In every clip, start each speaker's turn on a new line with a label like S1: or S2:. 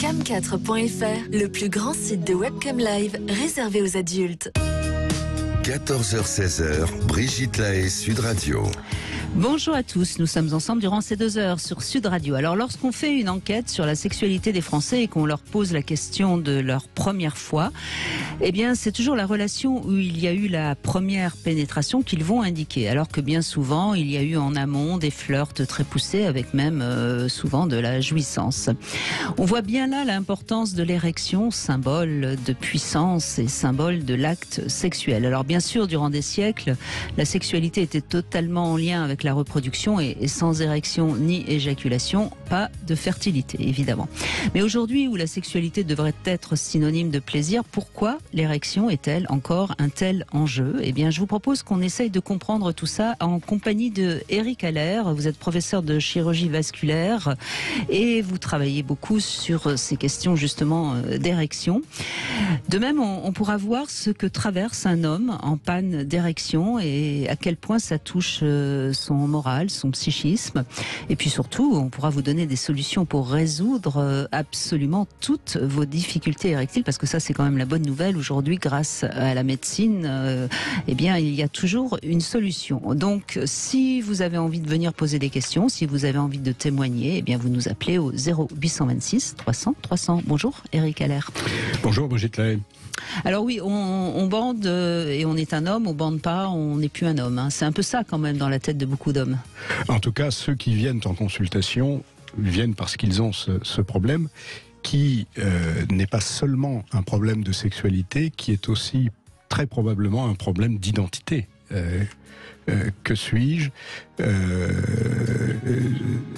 S1: cam4.fr, le plus grand site de webcam live réservé aux adultes.
S2: 14h-16h, Brigitte Lahaie, Sud Radio.
S3: Bonjour à tous, nous sommes ensemble durant ces 2 heures sur Sud Radio. Alors lorsqu'on fait une enquête sur la sexualité des Français et qu'on leur pose la question de leur première fois, eh bien c'est toujours la relation où il y a eu la première pénétration qu'ils vont indiquer. Alors que bien souvent, il y a eu en amont des flirts très poussés avec même souvent de la jouissance. On voit bien là l'importance de l'érection, symbole de puissance et symbole de l'acte sexuel. Alors bien sûr, durant des siècles, la sexualité était totalement en lien avec la reproduction et sans érection ni éjaculation, pas de fertilité, évidemment. Mais aujourd'hui, où la sexualité devrait être synonyme de plaisir, pourquoi l'érection est-elle encore un tel enjeu ? Eh bien, je vous propose qu'on essaye de comprendre tout ça en compagnie de Eric Haller. Vous êtes professeur de chirurgie vasculaire et vous travaillez beaucoup sur ces questions justement d'érection. De même, on pourra voir ce que traverse un homme en panne d'érection et à quel point ça touche son moral, son psychisme. Et puis surtout, on pourra vous donner des solutions pour résoudre absolument toutes vos difficultés érectiles, parce que ça, c'est quand même la bonne nouvelle. Aujourd'hui, grâce à la médecine, eh bien, il y a toujours une solution. Donc, si vous avez envie de venir poser des questions, si vous avez envie de témoigner, eh bien, vous nous appelez au 0826 300 300. Bonjour, Eric Haller.
S4: Bonjour, Brigitte Lahaie.
S3: Alors oui, on bande et on est un homme, on bande pas, on n'est plus un homme. Hein. C'est un peu ça quand même dans la tête de beaucoup d'hommes.
S4: En tout cas, ceux qui viennent en consultation viennent parce qu'ils ont ce problème qui n'est pas seulement un problème de sexualité, qui est aussi très probablement un problème d'identité. Que suis-je ?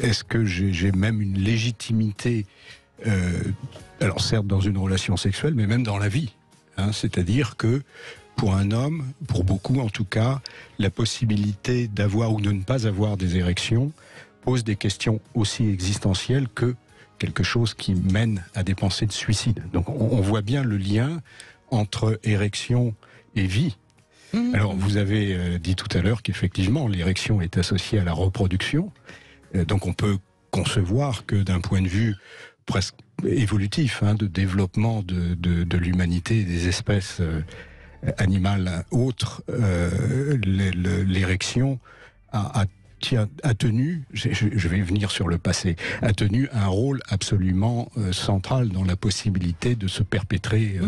S4: Est-ce que j'ai même une légitimité, alors certes dans une relation sexuelle, mais même dans la vie, hein, c'est-à-dire que pour un homme, pour beaucoup en tout cas, la possibilité d'avoir ou de ne pas avoir des érections pose des questions aussi existentielles que quelque chose qui mène à des pensées de suicide. Donc on voit bien le lien entre érection et vie. Alors vous avez dit tout à l'heure qu'effectivement l'érection est associée à la reproduction, donc on peut concevoir que d'un point de vue presque évolutif, hein, de développement de l'humanité et des espèces animales autres, l'érection a tenu, je vais venir sur le passé, a tenu un rôle absolument central dans la possibilité de se perpétrer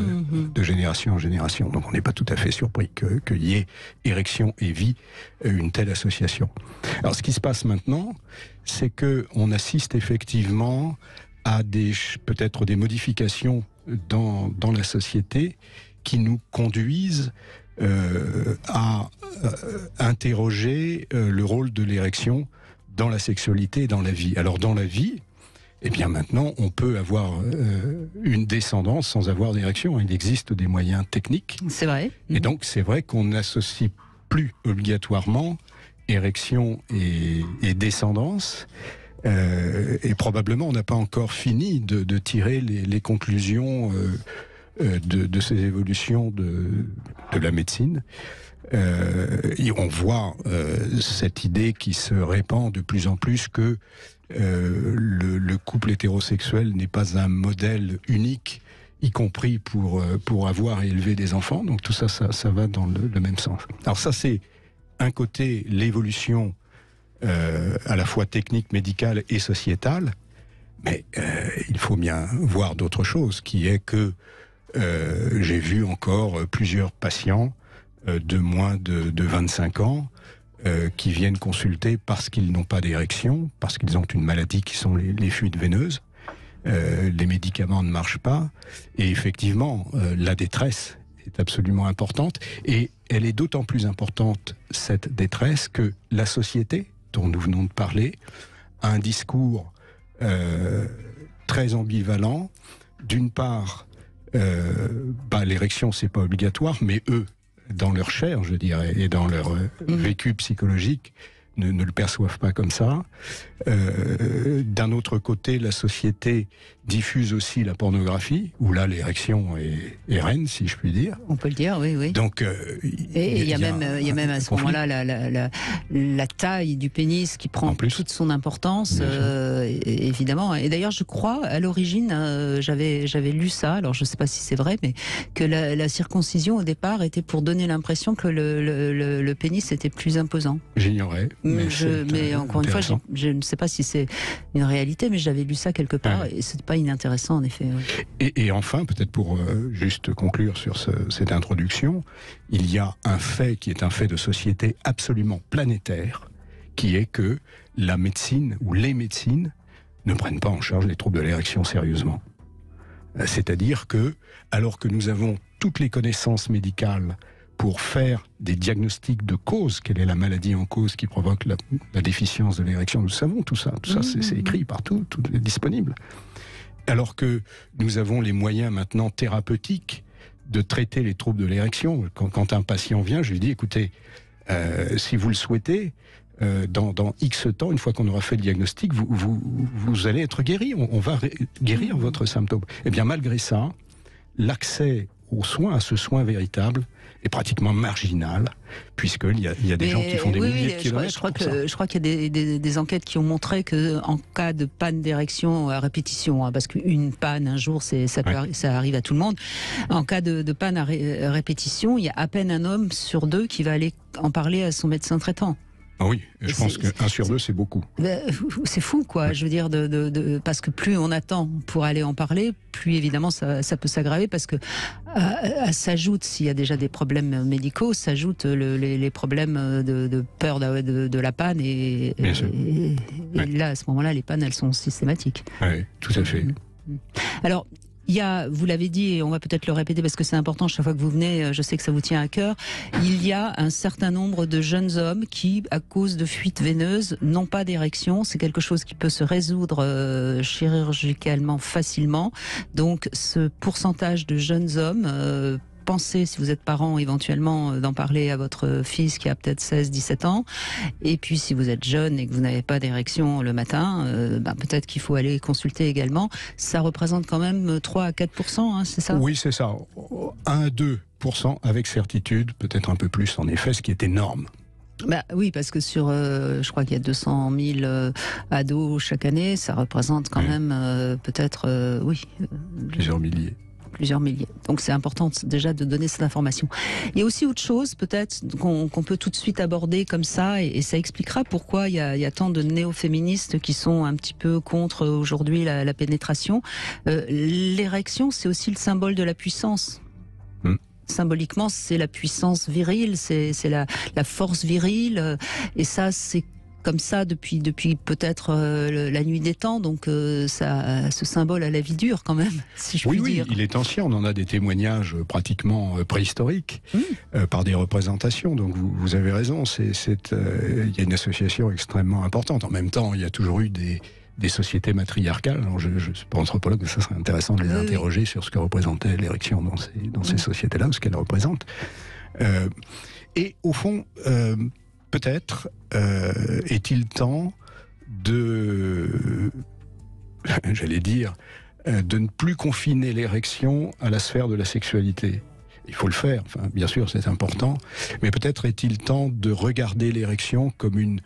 S4: de génération en génération. Donc on n'est pas tout à fait surpris qu'il y ait érection et vie, une telle association. Alors ce qui se passe maintenant, c'est qu'on assiste effectivement à peut-être des modifications dans la société qui nous conduisent à interroger le rôle de l'érection dans la sexualité et dans la vie. Alors dans la vie, eh bien maintenant on peut avoir une descendance sans avoir d'érection. Il existe des moyens techniques.
S3: C'est vrai.
S4: Et donc c'est vrai qu'on n'associe plus obligatoirement érection et descendance. Et probablement on n'a pas encore fini de tirer les conclusions de ces évolutions de la médecine. Et on voit cette idée qui se répand de plus en plus que le couple hétérosexuel n'est pas un modèle unique, y compris pour avoir et élever des enfants. Donc tout ça va dans le même sens. Alors ça, c'est un côté l'évolution à la fois technique, médicale et sociétale, mais il faut bien voir d'autres choses, qui est que j'ai vu encore plusieurs patients de moins de 25 ans qui viennent consulter parce qu'ils n'ont pas d'érection, parce qu'ils ont une maladie qui sont les fuites veineuses. Les médicaments ne marchent pas. Et effectivement, la détresse est absolument importante. Et elle est d'autant plus importante, cette détresse, que la société, dont nous venons de parler, a un discours très ambivalent. D'une part, l'érection, c'est pas obligatoire, mais eux, dans leur chair, je dirais, et dans leur vécu psychologique, ne le perçoivent pas comme ça. D'un autre côté, la société diffuse aussi la pornographie, où là l'érection est reine, si je puis dire.
S3: On peut le dire, oui, oui.
S4: Donc,
S3: et il y a même à ce moment-là la taille du pénis qui prend toute son importance, évidemment. Et d'ailleurs, je crois, à l'origine, j'avais lu ça, alors je ne sais pas si c'est vrai, mais que la circoncision, au départ, était pour donner l'impression que le pénis était plus imposant.
S4: J'ignorais.
S3: Mais encore une fois, je ne sais pas si c'est une réalité, mais j'avais lu ça quelque part, et c'est pas inintéressant, en effet. Oui.
S4: Et enfin, peut-être pour juste conclure sur cette introduction, il y a un fait qui est un fait de société absolument planétaire, qui est que la médecine ou les médecines ne prennent pas en charge les troubles de l'érection sérieusement. C'est-à-dire que, alors que nous avons toutes les connaissances médicales pour faire des diagnostics de cause, quelle est la maladie en cause qui provoque la déficience de l'érection, nous savons tout ça c'est écrit partout, tout est disponible. Alors que nous avons les moyens maintenant thérapeutiques de traiter les troubles de l'érection. Quand un patient vient, je lui dis, écoutez, si vous le souhaitez, dans X temps, une fois qu'on aura fait le diagnostic, vous allez être guéri, on va guérir votre symptôme. Eh bien, malgré ça, l'accès aux soins, à ce soin véritable, est pratiquement marginal, puisqu'il y a des gens qui font des milliers de kilomètres.
S3: Je crois qu'il y a des enquêtes qui ont montré qu'en cas de panne d'érection à répétition, parce qu'une panne un jour, ça arrive à tout le monde, en cas de panne à répétition, il y a à peine un homme sur deux qui va aller en parler à son médecin traitant.
S4: Ah oui, je pense qu'un sur deux, c'est beaucoup.
S3: C'est fou, quoi. Ouais. Je veux dire, parce que plus on attend pour aller en parler, plus évidemment ça peut s'aggraver, parce que s'ajoute, s'il y a déjà des problèmes médicaux, s'ajoutent les problèmes de peur de la panne, et là, à ce moment-là, les pannes, elles sont systématiques.
S4: Oui, tout à fait.
S3: Alors, vous l'avez dit, et on va peut-être le répéter parce que c'est important, chaque fois que vous venez, je sais que ça vous tient à cœur, il y a un certain nombre de jeunes hommes qui, à cause de fuites veineuses, n'ont pas d'érection. C'est quelque chose qui peut se résoudre chirurgicalement facilement. Donc ce pourcentage de jeunes hommes, pensez, si vous êtes parent, éventuellement d'en parler à votre fils qui a peut-être 16-17 ans. Et puis, si vous êtes jeune et que vous n'avez pas d'érection le matin, peut-être qu'il faut aller consulter également. Ça représente quand même 3 à 4%, c'est ça ?
S4: Oui, c'est ça. 1 à 2% avec certitude, peut-être un peu plus en effet, ce qui est énorme.
S3: Oui, parce que je crois qu'il y a 200 000 ados chaque année, ça représente quand même peut-être,
S4: plusieurs milliers.
S3: Donc c'est important déjà de donner cette information. Il y a aussi autre chose peut-être qu'on peut tout de suite aborder comme ça, et ça expliquera pourquoi il y a tant de néo-féministes qui sont un petit peu contre aujourd'hui la pénétration. L'érection, c'est aussi le symbole de la puissance. Symboliquement, c'est la puissance virile, c'est la force virile, et ça c'est comme ça depuis peut-être la nuit des temps, donc ça, ce symbole a la vie dure quand même, si je puis dire. Oui,
S4: il est ancien, on en a des témoignages pratiquement préhistoriques par des représentations, donc vous avez raison, il y a une association extrêmement importante. En même temps, il y a toujours eu des sociétés matriarcales. Alors je ne suis pas anthropologue, mais ça serait intéressant de les interroger sur ce que représentait l'érection dans ces sociétés-là, ce qu'elle représente. Et au fond, peut-être est-il temps de ne plus confiner l'érection à la sphère de la sexualité. Il faut le faire, bien sûr, c'est important, mais peut-être est-il temps de regarder l'érection comme une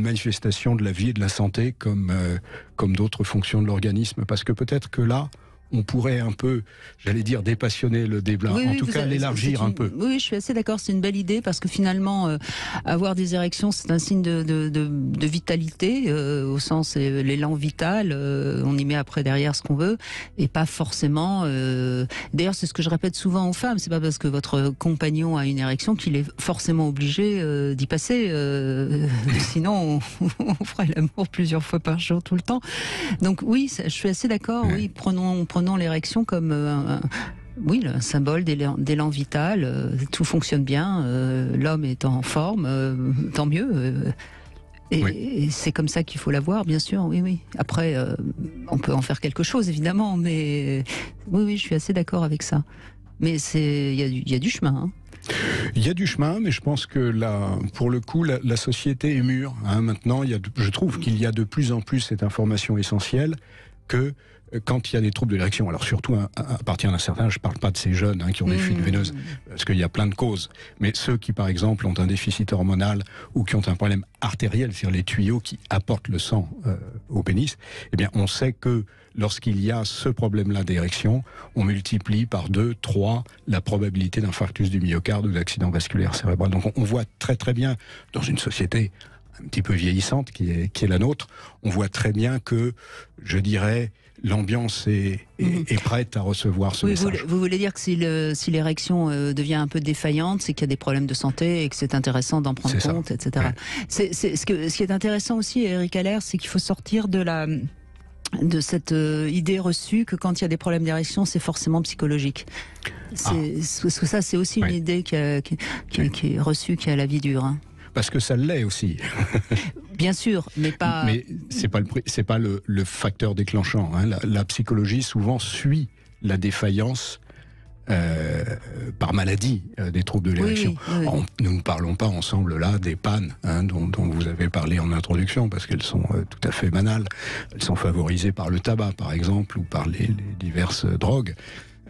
S4: manifestation de la vie et de la santé, comme d'autres fonctions de l'organisme, parce que peut-être que là, on pourrait un peu, dépassionner le débat, l'élargir un peu.
S3: Oui, je suis assez d'accord, c'est une belle idée, parce que finalement, avoir des érections, c'est un signe de vitalité, au sens l'élan vital, on y met après derrière ce qu'on veut, et pas forcément... D'ailleurs, c'est ce que je répète souvent aux femmes, c'est pas parce que votre compagnon a une érection qu'il est forcément obligé d'y passer, sinon on ferait l'amour plusieurs fois par jour, tout le temps. Donc oui, je suis assez d'accord, oui, prenons l'érection comme un symbole d'élan vital, tout fonctionne bien, l'homme est en forme, tant mieux. Et c'est comme ça qu'il faut la voir, bien sûr, oui. Après, on peut en faire quelque chose, évidemment, mais oui, je suis assez d'accord avec ça. Mais il y a du chemin, hein.
S4: Il y a du chemin, mais je pense que pour le coup, la société est mûre. Maintenant, je trouve qu'il y a de plus en plus cette information essentielle que quand il y a des troubles de l'érection, alors surtout à partir d'un certain âge, je ne parle pas de ces jeunes qui ont des fuites veineuses, parce qu'il y a plein de causes, mais ceux qui, par exemple, ont un déficit hormonal ou qui ont un problème artériel, c'est-à-dire les tuyaux qui apportent le sang au pénis, eh bien, on sait que lorsqu'il y a ce problème-là d'érection, on multiplie par 2, 3 la probabilité d'infarctus du myocarde ou d'accident vasculaire cérébral. Donc on voit très très bien, dans une société un petit peu vieillissante qui est la nôtre, on voit très bien que, je dirais, l'ambiance est prête à recevoir ce message.
S3: Vous voulez dire que si l'érection devient un peu défaillante, c'est qu'il y a des problèmes de santé et que c'est intéressant d'en prendre compte, etc. Ouais. Ce qui est intéressant aussi, Eric Haller, c'est qu'il faut sortir de cette idée reçue que quand il y a des problèmes d'érection, c'est forcément psychologique. Parce que ça, c'est aussi une idée qui est reçue, qui a la vie dure.
S4: Parce que ça l'est aussi.
S3: Bien sûr, mais pas...
S4: Mais c'est pas le facteur déclenchant. La psychologie, souvent, suit la défaillance par maladie des troubles de l'érection. Oui. Nous ne parlons pas ensemble là des pannes dont vous avez parlé en introduction, parce qu'elles sont tout à fait banales. Elles sont favorisées par le tabac, par exemple, ou par les diverses drogues.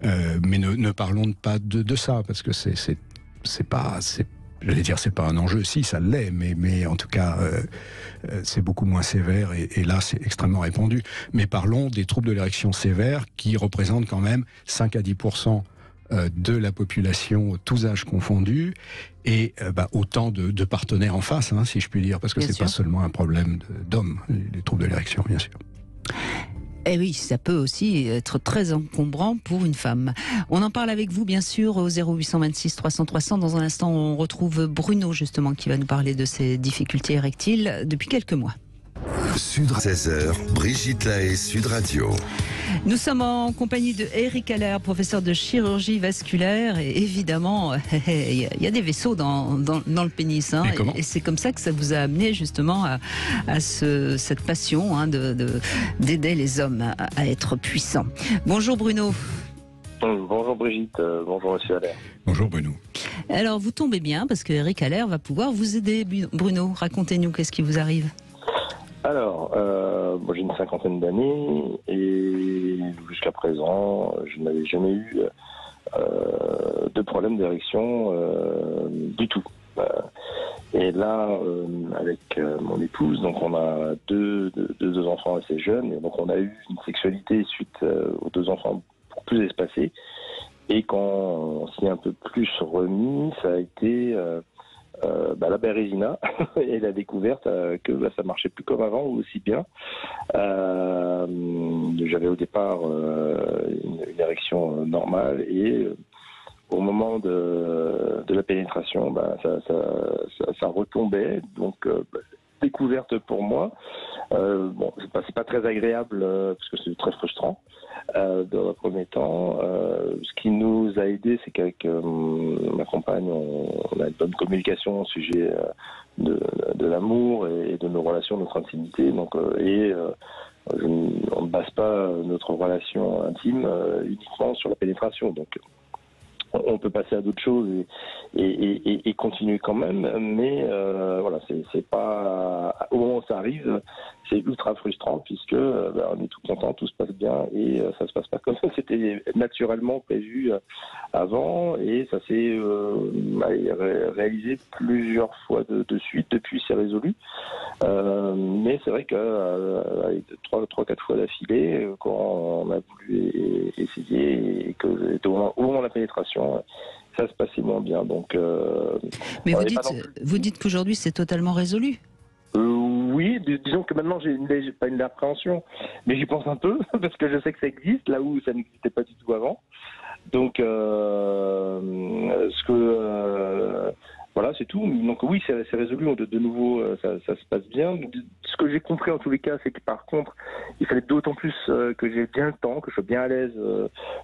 S4: Mais ne parlons pas de ça, parce que c'est pas un enjeu. Si, ça l'est, mais en tout cas, c'est beaucoup moins sévère, et là, c'est extrêmement répandu. Mais parlons des troubles de l'érection sévères, qui représentent quand même 5 à 10% de la population, tous âges confondus, et autant de partenaires en face, si je puis dire, parce que c'est pas seulement un problème d'hommes, les troubles de l'érection, bien sûr.
S3: Eh oui, ça peut aussi être très encombrant pour une femme. On en parle avec vous, bien sûr, au 0826 300 300. Dans un instant, on retrouve Bruno, justement, qui va nous parler de ses difficultés érectiles depuis quelques mois.
S2: Sud 16h, Brigitte Lahaie, Sud Radio.
S3: Nous sommes en compagnie de Eric Haller, professeur de chirurgie vasculaire, et évidemment, il y a des vaisseaux dans le pénis, et c'est comme ça que ça vous a amené justement à cette passion d'aider les hommes à être puissants. Bonjour Bruno.
S5: Bonjour Brigitte, bonjour Monsieur Haller.
S4: Bonjour Bruno.
S3: Alors vous tombez bien, parce que Eric Haller va pouvoir vous aider. Bruno, racontez-nous qu'est-ce qui vous arrive.
S5: Alors, moi j'ai une 50aine d'années, et jusqu'à présent, je n'avais jamais eu de problème d'érection du tout. Et là, avec mon épouse, donc on a deux enfants assez jeunes, et donc on a eu une sexualité suite aux 2 enfants plus espacée. Et quand on s'y est un peu plus remis, ça a été la bérésina et la découverte que ça marchait plus comme avant ou aussi bien. J'avais au départ une érection normale, et au moment de la pénétration, ça retombait. Donc découverte pour moi. C'est pas très agréable parce que c'est très frustrant dans le premier temps. Ce qui nous a aidé, c'est qu'avec ma compagne, on a une bonne communication au sujet de l'amour et de nos relations, notre intimité. Donc, on ne base pas notre relation intime uniquement sur la pénétration. Donc, on peut passer à d'autres choses et continuer quand même, mais voilà, c'est pas au moment où ça arrive, c'est ultra frustrant, puisque on est tout content, tout se passe bien, et ça se passe pas comme c'était naturellement prévu avant, et ça s'est réalisé plusieurs fois de suite. Depuis, c'est résolu, mais c'est vrai que 3-4 fois d'affilée, quand on a voulu essayer, et que au moment de la pénétration, ça se passait moins bien. Donc,
S3: mais vous dites qu'aujourd'hui c'est totalement résolu.
S5: Oui, disons que maintenant j'ai pas une appréhension, mais j'y pense un peu parce que je sais que ça existe là où ça n'existait pas du tout avant. Donc, voilà, c'est tout. Donc oui, c'est résolu. De nouveau, ça se passe bien. Ce que j'ai compris en tous les cas, c'est que par contre, il fallait d'autant plus que j'ai bien le temps, que je sois bien à l'aise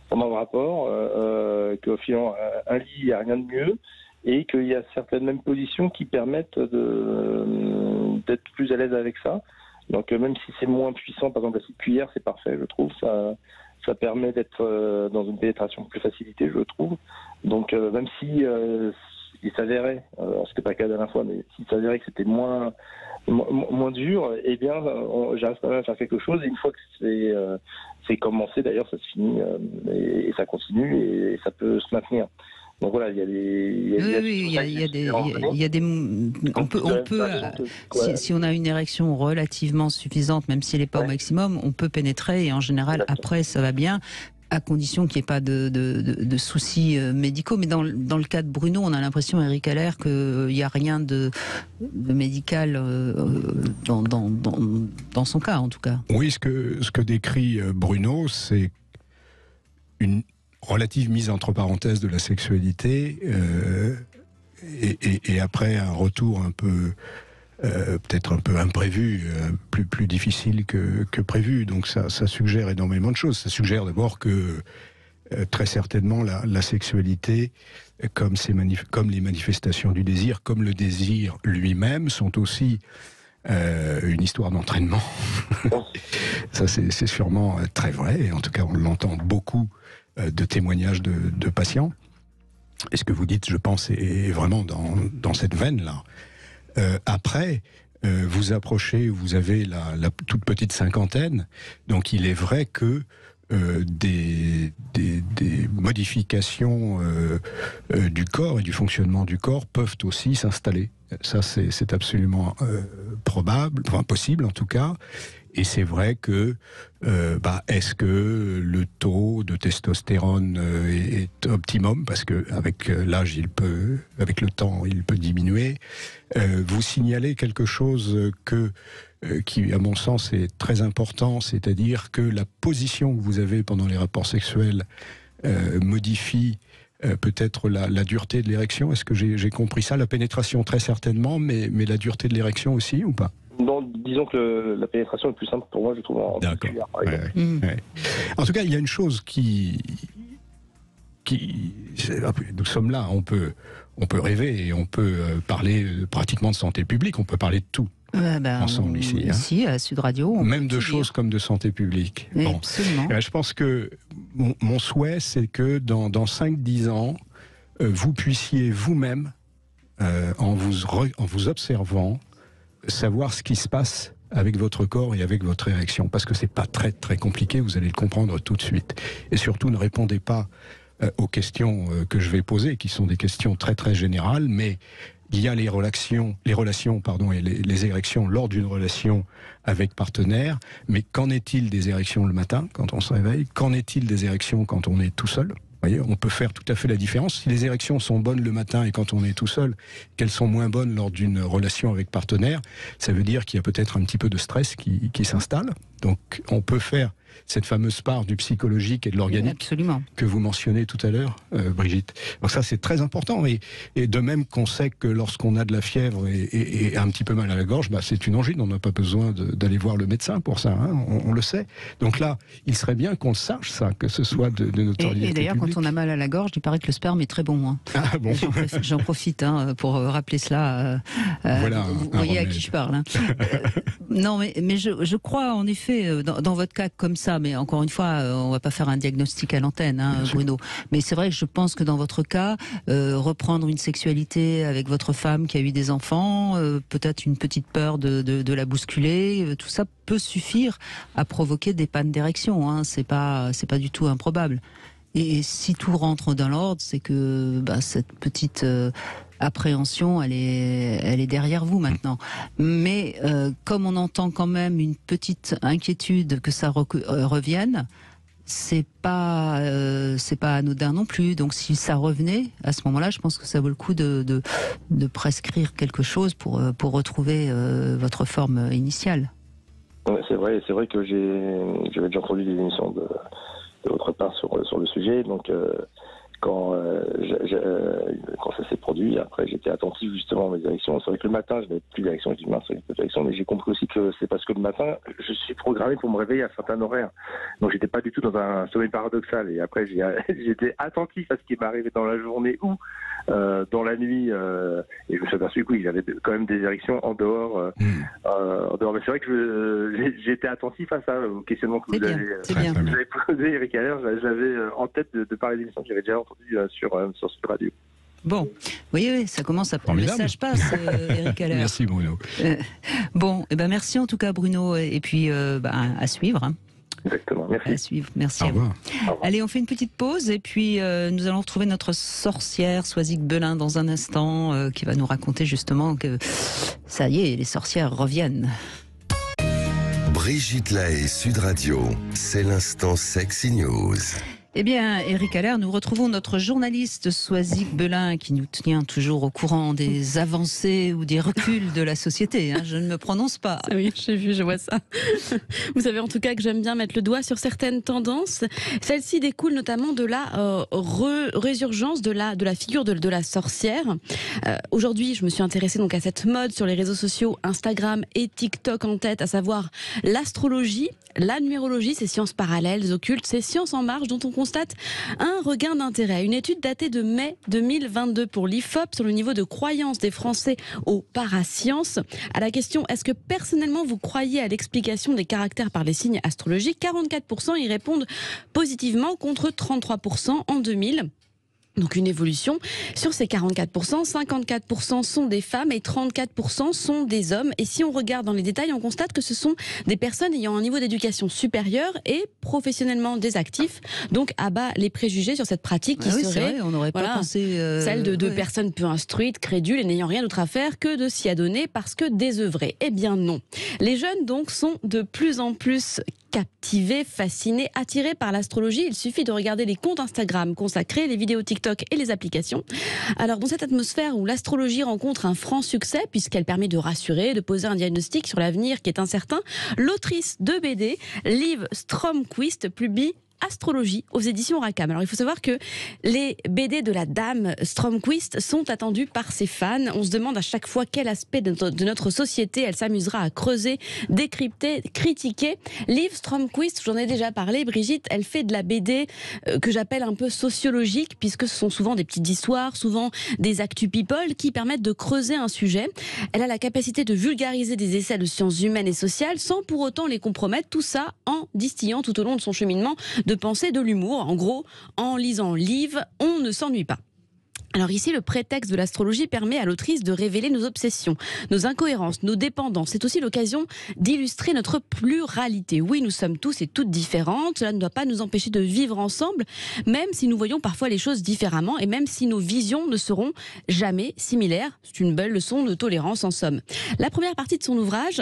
S5: pendant le rapport, qu'au final, un lit, il n'y a rien de mieux, et qu'il y a certaines mêmes positions qui permettent d'être plus à l'aise avec ça. Donc même si c'est moins puissant, par exemple la petite cuillère, c'est parfait, je trouve. ça permet d'être dans une pénétration plus facilitée, je trouve. Donc même si il s'avérait, c'était pas le cas la dernière fois, mais s'il s'avérait que c'était moins dur, eh bien j'arrive quand même à faire quelque chose, et une fois que c'est commencé, d'ailleurs ça se finit et ça continue et ça peut se maintenir. Donc voilà, il y a des
S3: on peut si on a une érection relativement suffisante, même si elle n'est pas au maximum, on peut pénétrer, et en général après ça va bien, à condition qu'il n'y ait pas de soucis médicaux. Mais dans le cas de Bruno, on a l'impression, Eric Haller, qu'il n'y a rien de médical dans son cas, en tout cas.
S4: Oui, ce que décrit Bruno, c'est une relative mise entre parenthèses de la sexualité, et après un retour un peu peut-être un peu imprévu, plus difficile que prévu. Donc ça suggère énormément de choses. Ça suggère d'abord que très certainement la sexualité, comme les manifestations du désir, comme le désir lui-même, sont aussi une histoire d'entraînement. Ça c'est sûrement très vrai, et en tout cas on l'entend beaucoup de témoignages de patients. Et ce que vous dites, je pense, est vraiment dans cette veine-là. Après, vous approchez, vous avez la toute petite cinquantaine, donc il est vrai que des modifications du corps et du fonctionnement du corps peuvent aussi s'installer. Ça, c'est absolument probable, enfin possible en tout cas. Et c'est vrai que, est-ce que le taux de testostérone est optimum? Parce que avec l'âge, avec le temps, il peut diminuer. Vous signalez quelque chose qui, à mon sens, est très important, c'est-à-dire que la position que vous avez pendant les rapports sexuels modifie peut-être la dureté de l'érection. Est-ce que j'ai compris ça? La pénétration, très certainement, mais la dureté de l'érection aussi, ou pas?
S5: Non, disons que la pénétration est plus simple pour moi, je trouve, en musculaire, par exemple.
S4: Ouais. En tout cas, il y a une chose qui nous sommes là, on peut rêver, et on peut parler pratiquement de santé publique, on peut parler de tout ensemble ici.
S3: Ici, à Sud Radio.
S4: Même de choses comme de santé publique.
S3: Oui, bon. Absolument.
S4: Je pense que mon souhait, c'est que dans 5-10 ans, vous puissiez vous-même, en vous observant, savoir ce qui se passe avec votre corps et avec votre érection, parce que c'est pas très très compliqué, vous allez le comprendre tout de suite. Et surtout, ne répondez pas aux questions que je vais poser, qui sont des questions très très générales, mais il y a les relations et les érections lors d'une relation avec partenaire, mais qu'en est-il des érections le matin, quand on se réveille? Qu'en est-il des érections quand on est tout seul? Vous voyez, on peut faire tout à fait la différence. Si les érections sont bonnes le matin et quand on est tout seul, qu'elles sont moins bonnes lors d'une relation avec partenaire, ça veut dire qu'il y a peut-être un petit peu de stress qui s'installe. Donc on peut faire cette fameuse part du psychologique et de l'organique que vous mentionnez tout à l'heure, Brigitte. Donc ça, c'est très important. Et de même qu'on sait que lorsqu'on a de la fièvre et un petit peu mal à la gorge, c'est une angine. On n'a pas besoin d'aller voir le médecin pour ça. Hein, on le sait. Donc là, il serait bien qu'on le sache, ça, que ce soit de notoriété
S3: et d'ailleurs,
S4: publique.
S3: quand on a mal à la gorge, il paraît que le sperme est très bon. Hein.
S4: Ah bon.
S3: J'en profite pour rappeler cela.
S4: Voilà,
S3: vous voyez à qui je parle. Hein. Non, mais je crois, en effet, dans votre cas comme ça, mais encore une fois, on va pas faire un diagnostic à l'antenne, hein, Bruno. Mais c'est vrai que je pense que dans votre cas, reprendre une sexualité avec votre femme qui a eu des enfants, peut-être une petite peur de la bousculer, tout ça peut suffire à provoquer des pannes d'érection. Hein. C'est pas du tout improbable. Et si tout rentre dans l'ordre, c'est que cette petite appréhension, elle est derrière vous maintenant. Mais comme on entend quand même une petite inquiétude que ça revienne, c'est pas anodin non plus. Donc si ça revenait à ce moment-là, je pense que ça vaut le coup de prescrire quelque chose pour retrouver votre forme initiale.
S5: Ouais, c'est vrai que j'avais déjà entendu des émissions de votre part sur le sujet. Donc quand quand ça s'est produit. Après, j'étais attentif justement à mes érections. C'est vrai que le matin, je n'avais plus d'érection. Je dis mince, j'ai plus d'érection. Mais j'ai compris aussi que c'est parce que le matin, je suis programmé pour me réveiller à certains horaires. Donc, j'étais pas du tout dans un sommeil paradoxal. Et après, j'étais attentif à ce qui m'arrivait dans la journée ou dans la nuit. Et je me suis aperçu que oui, j'avais quand même des érections en dehors. En dehors. Mais c'est vrai que j'étais attentif à ça, au questionnement que vous avez posé, Eric Haller. J'avais en tête de parler d'émissions que j'avais déjà entendues sur Sud Radio.
S3: Bon, oui, ça commence à prendre. Le message passe, Eric Haller.
S4: Merci Bruno.
S3: Bon, ben merci en tout cas Bruno, et puis à suivre. Hein.
S5: Exactement, merci.
S3: À suivre, merci.
S4: Au revoir.
S3: Allez, on fait une petite pause et puis nous allons retrouver notre sorcière Soisic Belin dans un instant qui va nous raconter justement que ça y est, les sorcières reviennent.
S2: Brigitte Lahaie, Sud Radio, c'est l'instant Sexy News.
S3: Eh bien, Eric Haller, nous retrouvons notre journaliste Soisic Belin qui nous tient toujours au courant des avancées ou des reculs de la société. Hein. Je ne me prononce pas.
S6: Oui, j'ai vu, je vois ça. Vous savez en tout cas que j'aime bien mettre le doigt sur certaines tendances. Celle-ci découle notamment de la résurgence de la figure de la sorcière. Aujourd'hui, je me suis intéressée donc à cette mode sur les réseaux sociaux, Instagram et TikTok en tête, à savoir l'astrologie, la numérologie, ces sciences parallèles, occultes, ces sciences en marche dont on constate un regain d'intérêt. Une étude datée de mai 2022 pour l'IFOP sur le niveau de croyance des Français aux parasciences. À la question « Est-ce que personnellement vous croyez à l'explication des caractères par les signes astrologiques ?», 44% y répondent positivement contre 33% en 2000. Donc une évolution. Sur ces 44%, 54% sont des femmes et 34% sont des hommes. Et si on regarde dans les détails, on constate que ce sont des personnes ayant un niveau d'éducation supérieur et professionnellement des actifs. Donc à bas les préjugés sur cette pratique qui serait,
S3: c'est vrai, on n'aurait pas pensé
S6: celle de personnes peu instruites, crédules et n'ayant rien d'autre à faire que de s'y adonner parce que désœuvrées. Eh bien non. Les jeunes donc sont de plus en plus captivés, fascinés, attirés par l'astrologie. Il suffit de regarder les comptes Instagram consacrés, les vidéos TikTok et les applications. Alors dans cette atmosphère où l'astrologie rencontre un franc succès puisqu'elle permet de rassurer, de poser un diagnostic sur l'avenir qui est incertain, l'autrice de BD, Liv Stromquist, publie Astrologie aux éditions Rackham. Alors il faut savoir que les BD de la dame Stromquist sont attendus par ses fans. On se demande à chaque fois quel aspect de notre société elle s'amusera à creuser, décrypter, critiquer. Liv Stromquist, j'en ai déjà parlé, Brigitte, elle fait de la BD que j'appelle un peu sociologique puisque ce sont souvent des petites histoires, souvent des actu people qui permettent de creuser un sujet. Elle a la capacité de vulgariser des essais de sciences humaines et sociales sans pour autant les compromettre, tout ça en distillant tout au long de son cheminement de penser, de l'humour. En gros, en lisant Liv, on ne s'ennuie pas. Alors ici, le prétexte de l'astrologie permet à l'autrice de révéler nos obsessions, nos incohérences, nos dépendances. C'est aussi l'occasion d'illustrer notre pluralité. Oui, nous sommes tous et toutes différentes. Cela ne doit pas nous empêcher de vivre ensemble, même si nous voyons parfois les choses différemment et même si nos visions ne seront jamais similaires. C'est une belle leçon de tolérance en somme. La première partie de son ouvrage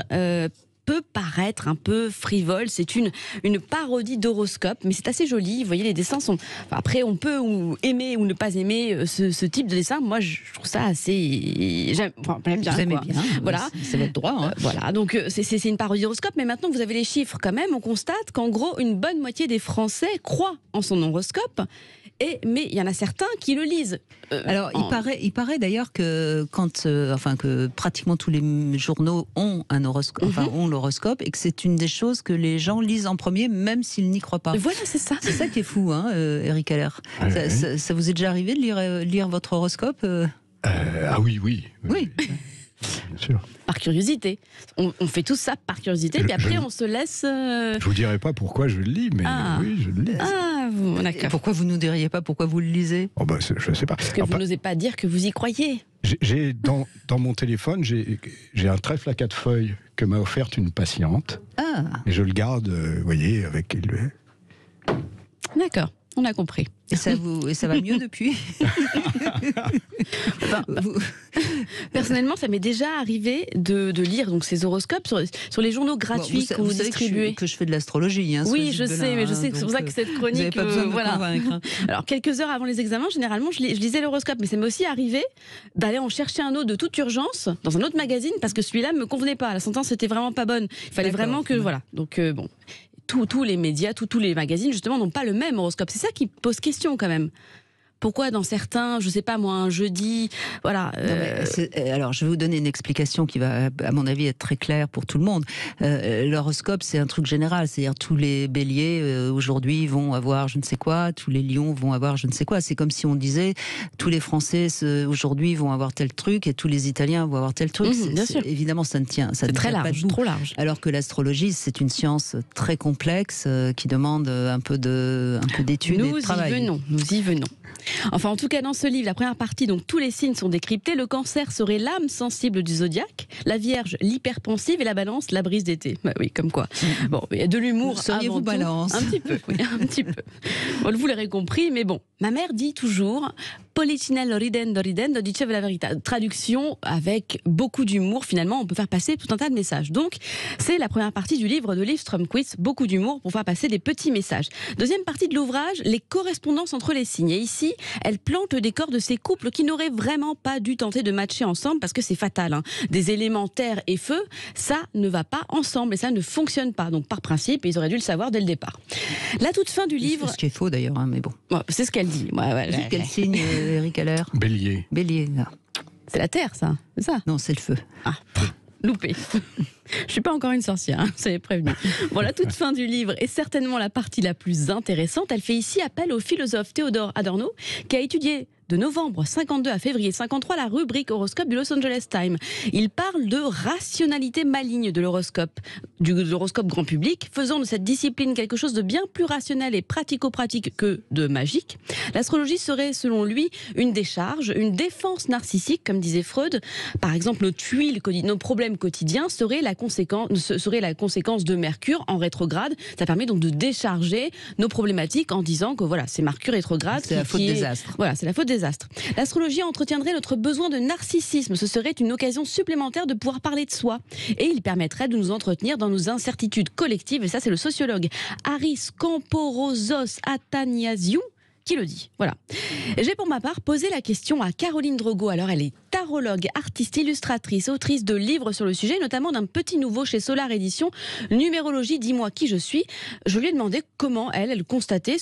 S6: peut paraître un peu frivole, c'est une parodie d'horoscope, mais c'est assez joli. Vous voyez, les dessins sont... Enfin, après, on peut aimer ou ne pas aimer ce type de dessin. Moi, je trouve ça assez... J'aime bien.
S3: Vous aimez bien,
S6: voilà.
S3: C'est votre droit. Hein.
S6: Voilà, donc c'est une parodie d'horoscope, mais maintenant que vous avez les chiffres quand même, on constate qu'en gros, une bonne moitié des Français croient en son horoscope. Mais il y en a certains qui le lisent.
S3: Alors, il paraît d'ailleurs que que pratiquement tous les journaux ont un horoscope, ont l'horoscope, et que c'est une des choses que les gens lisent en premier, même s'ils n'y croient pas.
S6: Voilà, c'est ça.
S3: C'est ça qui est fou, hein, Eric Haller. Ça vous est déjà arrivé de lire votre horoscope
S4: Ah oui.
S3: Oui.
S4: Bien sûr.
S6: Par curiosité. On fait tout ça par curiosité, puis après on se laisse...
S4: Je vous dirai pas pourquoi je le lis, mais oui, je le lis.
S3: D'accord. Pourquoi vous nous diriez pas pourquoi vous le lisez ?
S4: Je sais pas.
S6: Parce que vous n'osez pas dire que vous y croyez.
S4: J'ai dans mon téléphone, j'ai un trèfle à 4 feuilles que m'a offerte une patiente. Et je le garde, vous voyez, avec...
S6: D'accord. On a compris.
S3: Et ça va mieux depuis
S6: Personnellement, ça m'est déjà arrivé de lire donc ces horoscopes sur les journaux gratuits que vous distribuez.
S3: Que je fais de l'astrologie. Hein,
S6: oui, je sais, mais je sais que c'est pour ça que cette chronique.
S3: Vous n'avez pas besoin de me convaincre. Hein.
S6: Alors, quelques heures avant les examens, généralement, je lisais l'horoscope, mais ça m'est aussi arrivé d'aller en chercher un autre de toute urgence dans un autre magazine parce que celui-là me convenait pas. La sentence était vraiment pas bonne. Il fallait vraiment que voilà. Donc bon. Tous les médias, tous les magazines, justement, n'ont pas le même horoscope. C'est ça qui pose question, quand même. Pourquoi dans certains, je sais pas moi, un jeudi, voilà.
S3: Alors, je vais vous donner une explication qui va, à mon avis, être très claire pour tout le monde. L'horoscope, c'est un truc général, c'est-à-dire tous les béliers aujourd'hui vont avoir je ne sais quoi, tous les lions vont avoir je ne sais quoi. C'est comme si on disait tous les Français aujourd'hui vont avoir tel truc et tous les Italiens vont avoir tel truc.
S6: Bien sûr.
S3: Évidemment, ça ne tient,
S6: c'est très large,
S3: pas debout.
S6: Trop large.
S3: Alors que l'astrologie, c'est une science très complexe qui demande un peu d'études et de travail.
S6: Nous y venons. Enfin, en tout cas, dans ce livre, la première partie, donc tous les signes sont décryptés. Le Cancer serait l'âme sensible du zodiaque, la Vierge l'hyperpensive et la Balance la brise d'été. Bah oui, comme quoi. Bon, il y a de l'humour.
S3: Seriez-vous Balance?
S6: Un petit peu, oui, un petit peu. Bon, vous l'aurez compris, mais bon, ma mère dit toujours Policinello ridendo ridendo diceva la verità. Traduction avec beaucoup d'humour. Finalement, on peut faire passer tout un tas de messages. Donc, c'est la première partie du livre de Liv Strömquist, beaucoup d'humour pour faire passer des petits messages. Deuxième partie de l'ouvrage, les correspondances entre les signes. Et ici, elle plante le décor de ces couples qui n'auraient vraiment pas dû tenter de matcher ensemble parce que c'est fatal. Hein. Des éléments terre et feu, ça ne va pas ensemble et ça ne fonctionne pas. Donc, par principe, ils auraient dû le savoir dès le départ. La toute fin du livre.
S3: C'est ce qui est faux d'ailleurs, hein, mais bon.
S6: Ouais, c'est ce qu'elle dit.
S3: Quel signe, Eric Haller?
S4: Bélier.
S3: Bélier. Non.
S6: C'est la terre, ça. C'est ça.
S3: Non, c'est le feu.
S6: Ah, loupé. Je suis pas encore une sorcière, hein, c'est prévenu. Bon, la toute fin du livre est certainement la partie la plus intéressante. Elle fait ici appel au philosophe Theodor Adorno, qui a étudié de novembre 52 à février 53 la rubrique horoscope du Los Angeles Times. Il parle de rationalité maligne de l'horoscope, de l'horoscope grand public, faisant de cette discipline quelque chose de bien plus rationnel et pratico-pratique que de magique. L'astrologie serait, selon lui, une décharge, une défense narcissique, comme disait Freud. Par exemple, nos tuiles, nos problèmes quotidiens seraient la conséquence de Mercure en rétrograde. Ça permet donc de décharger nos problématiques en disant que voilà, c'est Mercure rétrograde.
S3: C'est la faute des astres.
S6: Voilà, c'est la faute des astres. L'astrologie entretiendrait notre besoin de narcissisme. Ce serait une occasion supplémentaire de pouvoir parler de soi. Et il permettrait de nous entretenir dans nos incertitudes collectives. Et ça, c'est le sociologue Aris Kamporozos Athanasiou qui le dit. Voilà. J'ai pour ma part posé la question à Caroline Drogo. Alors, elle est tarologue, artiste, illustratrice, autrice de livres sur le sujet, notamment d'un petit nouveau chez Solar Éditions, Numérologie, dis-moi qui je suis. Je lui ai demandé comment elle constatait,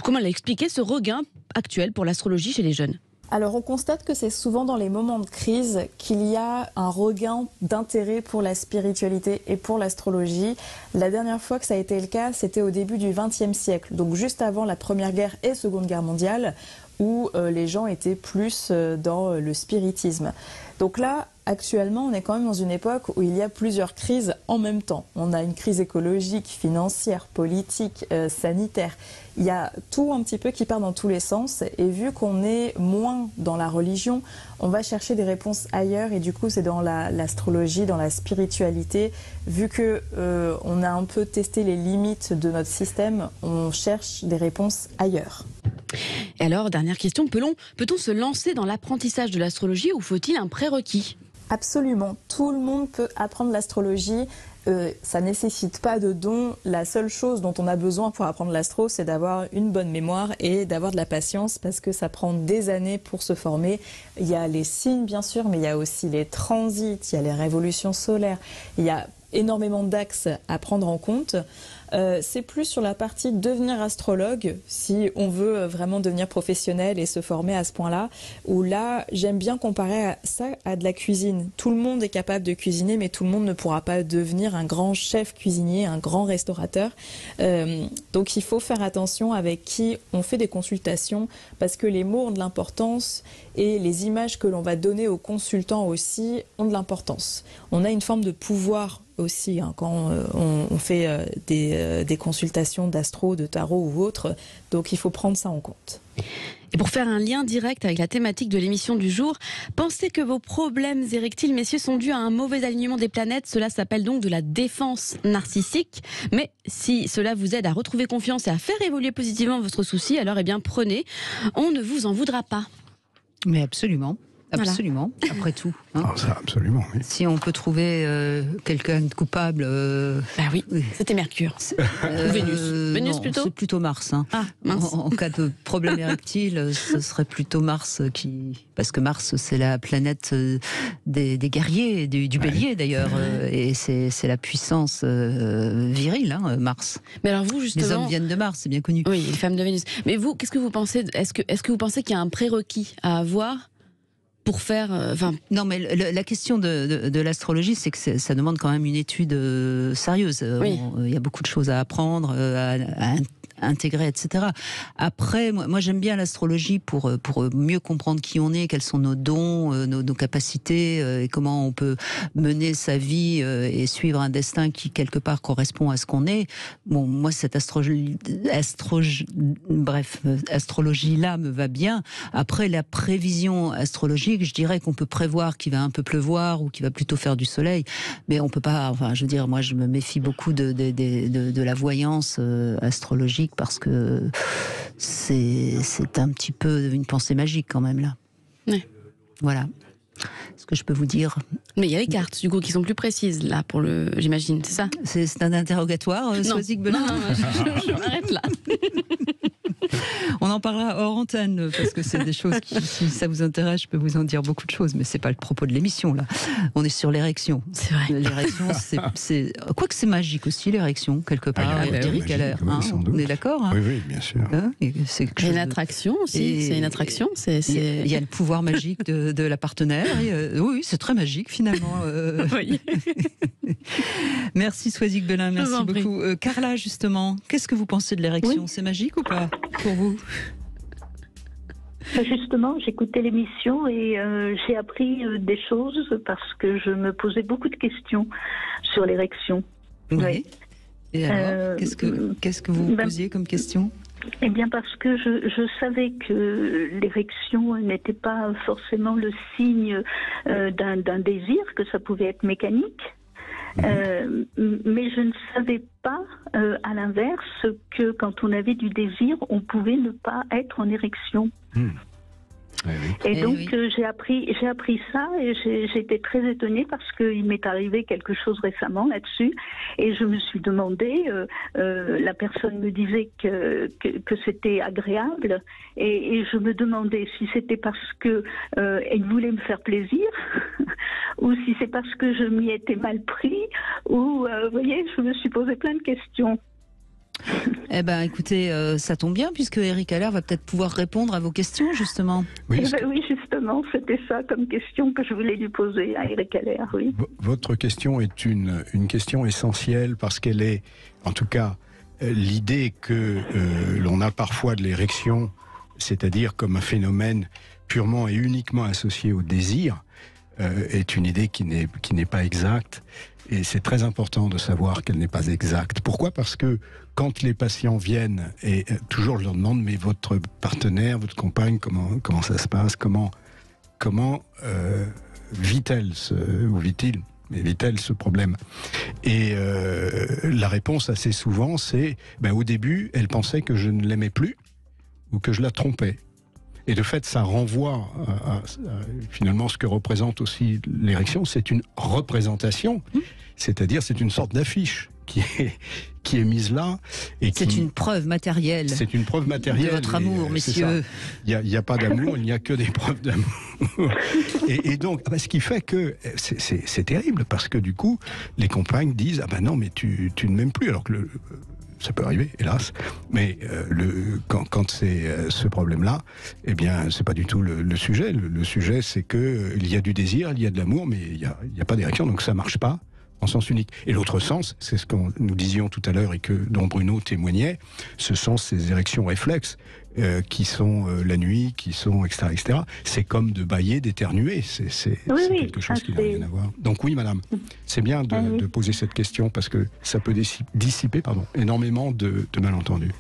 S6: comment elle a expliqué ce regain actuel pour l'astrologie chez les jeunes.
S7: Alors on constate que c'est souvent dans les moments de crise qu'il y a un regain d'intérêt pour la spiritualité et pour l'astrologie. La dernière fois que ça a été le cas, c'était au début du XXe siècle, donc juste avant la Première Guerre et Seconde Guerre mondiale, où les gens étaient plus dans le spiritisme. Donc là, actuellement, on est quand même dans une époque où il y a plusieurs crises en même temps. On a une crise écologique, financière, politique, sanitaire. Il y a tout un petit peu qui part dans tous les sens. Et vu qu'on est moins dans la religion, on va chercher des réponses ailleurs. Et du coup, c'est dans l'astrologie, dans la spiritualité. Vu que on a un peu testé les limites de notre système, on cherche des réponses ailleurs.
S6: Et alors, dernière question, peut-on se lancer dans l'apprentissage de l'astrologie ou faut-il un prérequis ?
S7: Absolument, tout le monde peut apprendre l'astrologie. Ça nécessite pas de don. La seule chose dont on a besoin pour apprendre l'astro, c'est d'avoir une bonne mémoire et d'avoir de la patience parce que ça prend des années pour se former. Il y a les signes bien sûr, mais il y a aussi les transits, il y a les révolutions solaires, il y a énormément d'axes à prendre en compte. C'est plus sur la partie devenir astrologue, si on veut vraiment devenir professionnel et se former à ce point-là, où là, j'aime bien comparer ça à de la cuisine. Tout le monde est capable de cuisiner, mais tout le monde ne pourra pas devenir un grand chef cuisinier, un grand restaurateur. Donc il faut faire attention avec qui on fait des consultations, parce que les mots ont de l'importance et les images que l'on va donner aux consultants aussi ont de l'importance. On a une forme de pouvoir aussi quand on fait des consultations d'astro, de tarot ou autre, donc il faut prendre ça en compte.
S6: Et pour faire un lien direct avec la thématique de l'émission du jour, pensez que vos problèmes érectiles, messieurs, sont dus à un mauvais alignement des planètes. Cela s'appelle donc de la défense narcissique. Mais si cela vous aide à retrouver confiance et à faire évoluer positivement votre souci, alors prenez, on ne vous en voudra pas.
S3: Mais absolument. absolument, après tout. Hein.
S4: Ah, ça, absolument, oui.
S3: Si on peut trouver quelqu'un de coupable...
S6: Bah oui, c'était Mercure. Ou Vénus. Vénus
S3: non,
S6: plutôt.
S3: c'est plutôt Mars. Hein.
S6: Ah, mince.
S3: En cas de problème érectile, ce serait plutôt Mars qui... Parce que Mars, c'est la planète des guerriers, du bélier d'ailleurs, et c'est la puissance virile, hein, Mars.
S6: Mais alors vous, justement...
S3: Les hommes viennent de Mars, c'est bien connu.
S6: Oui, les femmes de Vénus. Mais vous, qu'est-ce que vous pensez? Est-ce que vous pensez qu'il y a un prérequis à avoir pour faire...
S3: Non, mais la question de l'astrologie, c'est que ça demande quand même une étude sérieuse.
S6: Oui.
S3: Il y a beaucoup de choses à apprendre, à intégrer, etc. Après, moi j'aime bien l'astrologie pour mieux comprendre qui on est, quels sont nos dons, nos capacités, et comment on peut mener sa vie et suivre un destin qui quelque part correspond à ce qu'on est. Bon, moi cette astrologie-là me va bien. Après, la prévision astrologique, je dirais qu'on peut prévoir qu'il va un peu pleuvoir ou qu'il va plutôt faire du soleil, mais on peut pas, enfin je veux dire, moi je me méfie beaucoup de la voyance astrologique, parce que c'est un petit peu une pensée magique quand même là.
S6: Oui.
S3: Voilà ce que je peux vous dire.
S6: Mais il y a les cartes du coup qui sont plus précises là pour le, j'imagine, c'est ça?
S3: C'est un interrogatoire, Soisig Belin.
S6: Non, je m'arrête là.
S3: On en parlera hors antenne, parce que c'est des choses qui, si ça vous intéresse, je peux vous en dire beaucoup de choses, mais c'est pas le propos de l'émission là. On est sur l'érection.
S6: C'est vrai.
S3: L'érection, c'est quoique c'est magique aussi, l'érection quelque part. Eric Haller, hein, on est d'accord, hein?
S4: Oui, bien sûr.
S3: Hein, c'est
S6: Il y a une attraction aussi. C'est une attraction.
S3: Il y a le pouvoir magique de la partenaire. Oui, c'est très magique finalement.
S6: Oui.
S3: Merci Soisig Belin, merci beaucoup. Carla, justement, qu'est-ce que vous pensez de l'érection?
S8: Oui.
S3: C'est magique ou pas pour vous?
S8: Justement, j'écoutais l'émission et j'ai appris des choses parce que je me posais beaucoup de questions sur l'érection.
S3: Oui.
S8: Oui.
S3: Et alors, qu'est-ce que vous posiez comme question?
S8: Eh bien, parce que je savais que l'érection n'était pas forcément le signe d'un désir, que ça pouvait être mécanique. Mais je ne savais pas, à l'inverse, que quand on avait du désir, on pouvait ne pas être en érection. Et donc j'ai appris ça et j'étais très étonnée parce qu'il m'est arrivé quelque chose récemment là-dessus et je me suis demandé, la personne me disait que c'était agréable et je me demandais si c'était parce que elle voulait me faire plaisir ou si c'est parce que je m'y étais mal pris ou vous voyez, je me suis posé plein de questions.
S3: Eh ben, écoutez, ça tombe bien puisque Eric Haller va peut-être pouvoir répondre à vos questions, justement.
S8: Oui, oui, justement, c'était ça comme question que je voulais lui poser à Eric Haller, oui.
S4: Votre question est une question essentielle parce qu'elle est, en tout cas, l'idée que l'on a parfois de l'érection, c'est-à-dire comme un phénomène purement et uniquement associé au désir, est une idée qui n'est pas exacte. Et c'est très important de savoir qu'elle n'est pas exacte. Pourquoi ? Parce que quand les patients viennent, et toujours je leur demande, mais votre partenaire, votre compagne, comment ça se passe ? Comment vit-elle vit-elle ce problème ? Et la réponse assez souvent, c'est au début, elle pensait que je ne l'aimais plus ou que je la trompais. Et de fait, ça renvoie à finalement ce que représente aussi l'érection, c'est une représentation, c'est-à-dire c'est une sorte d'affiche qui est mise là.
S3: C'est une preuve matérielle.
S4: C'est une preuve matérielle.
S3: De votre amour, messieurs.
S4: Il n'y a pas d'amour, il n'y a que des preuves d'amour. et donc, ce qui fait que c'est terrible, parce que du coup, les compagnes disent « Ah ben non, mais tu ne m'aimes plus », alors que ça peut arriver, hélas. Mais quand c'est ce problème-là, eh bien, c'est pas du tout le sujet. Le sujet, c'est que il y a du désir, il y a de l'amour, mais il y a pas d'érection, donc ça marche pas en sens unique. Et l'autre sens, c'est ce que nous disions tout à l'heure et dont Bruno témoignait, ce sont ces érections réflexes qui sont la nuit, qui sont etc., etc. C'est comme de bâiller, d'éternuer. C'est quelque chose qui n'a rien à voir. Donc oui, madame, c'est bien de poser cette question parce que ça peut dissiper énormément de malentendus.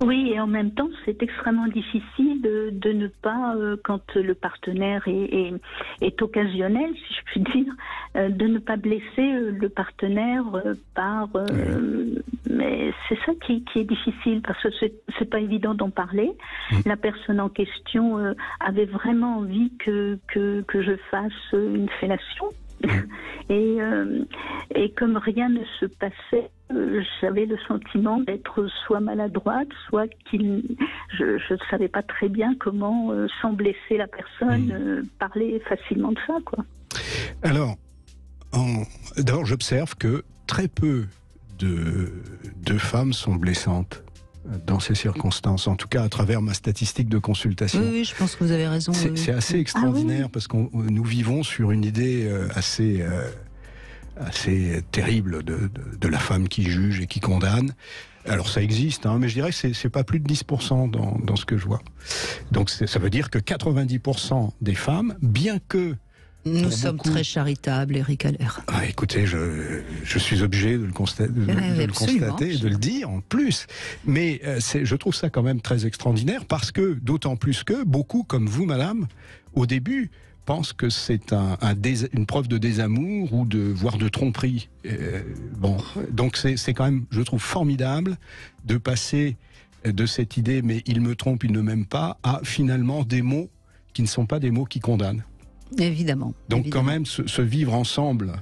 S8: Oui, et en même temps, c'est extrêmement difficile de ne pas, quand le partenaire est occasionnel, si je puis dire, de ne pas blesser le partenaire par... mais c'est ça qui est difficile, parce que c'est pas évident d'en parler. La personne en question avait vraiment envie que je fasse une fellation. Et comme rien ne se passait, j'avais le sentiment d'être soit maladroite, soit je ne savais pas très bien comment, sans blesser la personne, parler facilement de ça, quoi.
S4: Alors, d'abord, j'observe que très peu de femmes sont blessantes dans ces circonstances, en tout cas à travers ma statistique de consultation.
S3: Oui, je pense que vous avez raison.
S4: C'est assez extraordinaire parce que nous vivons sur une idée assez terrible de la femme qui juge et qui condamne. Alors ça existe, mais je dirais que c'est pas plus de 10% dans ce que je vois. Donc ça veut dire que 90% des femmes, bien que
S3: nous sommes très charitables, Eric Haller.
S4: Écoutez, je suis obligé de le constater et de le dire en plus. Mais je trouve ça quand même très extraordinaire parce que, d'autant plus que, beaucoup comme vous, madame, au début, pensent que c'est une preuve de désamour ou voire de tromperie. Donc c'est quand même, je trouve, formidable de passer de cette idée « mais il me trompe, il ne m'aime pas » à finalement des mots qui ne sont pas des mots qui condamnent.
S3: Évidemment.
S4: Donc quand même, ce vivre ensemble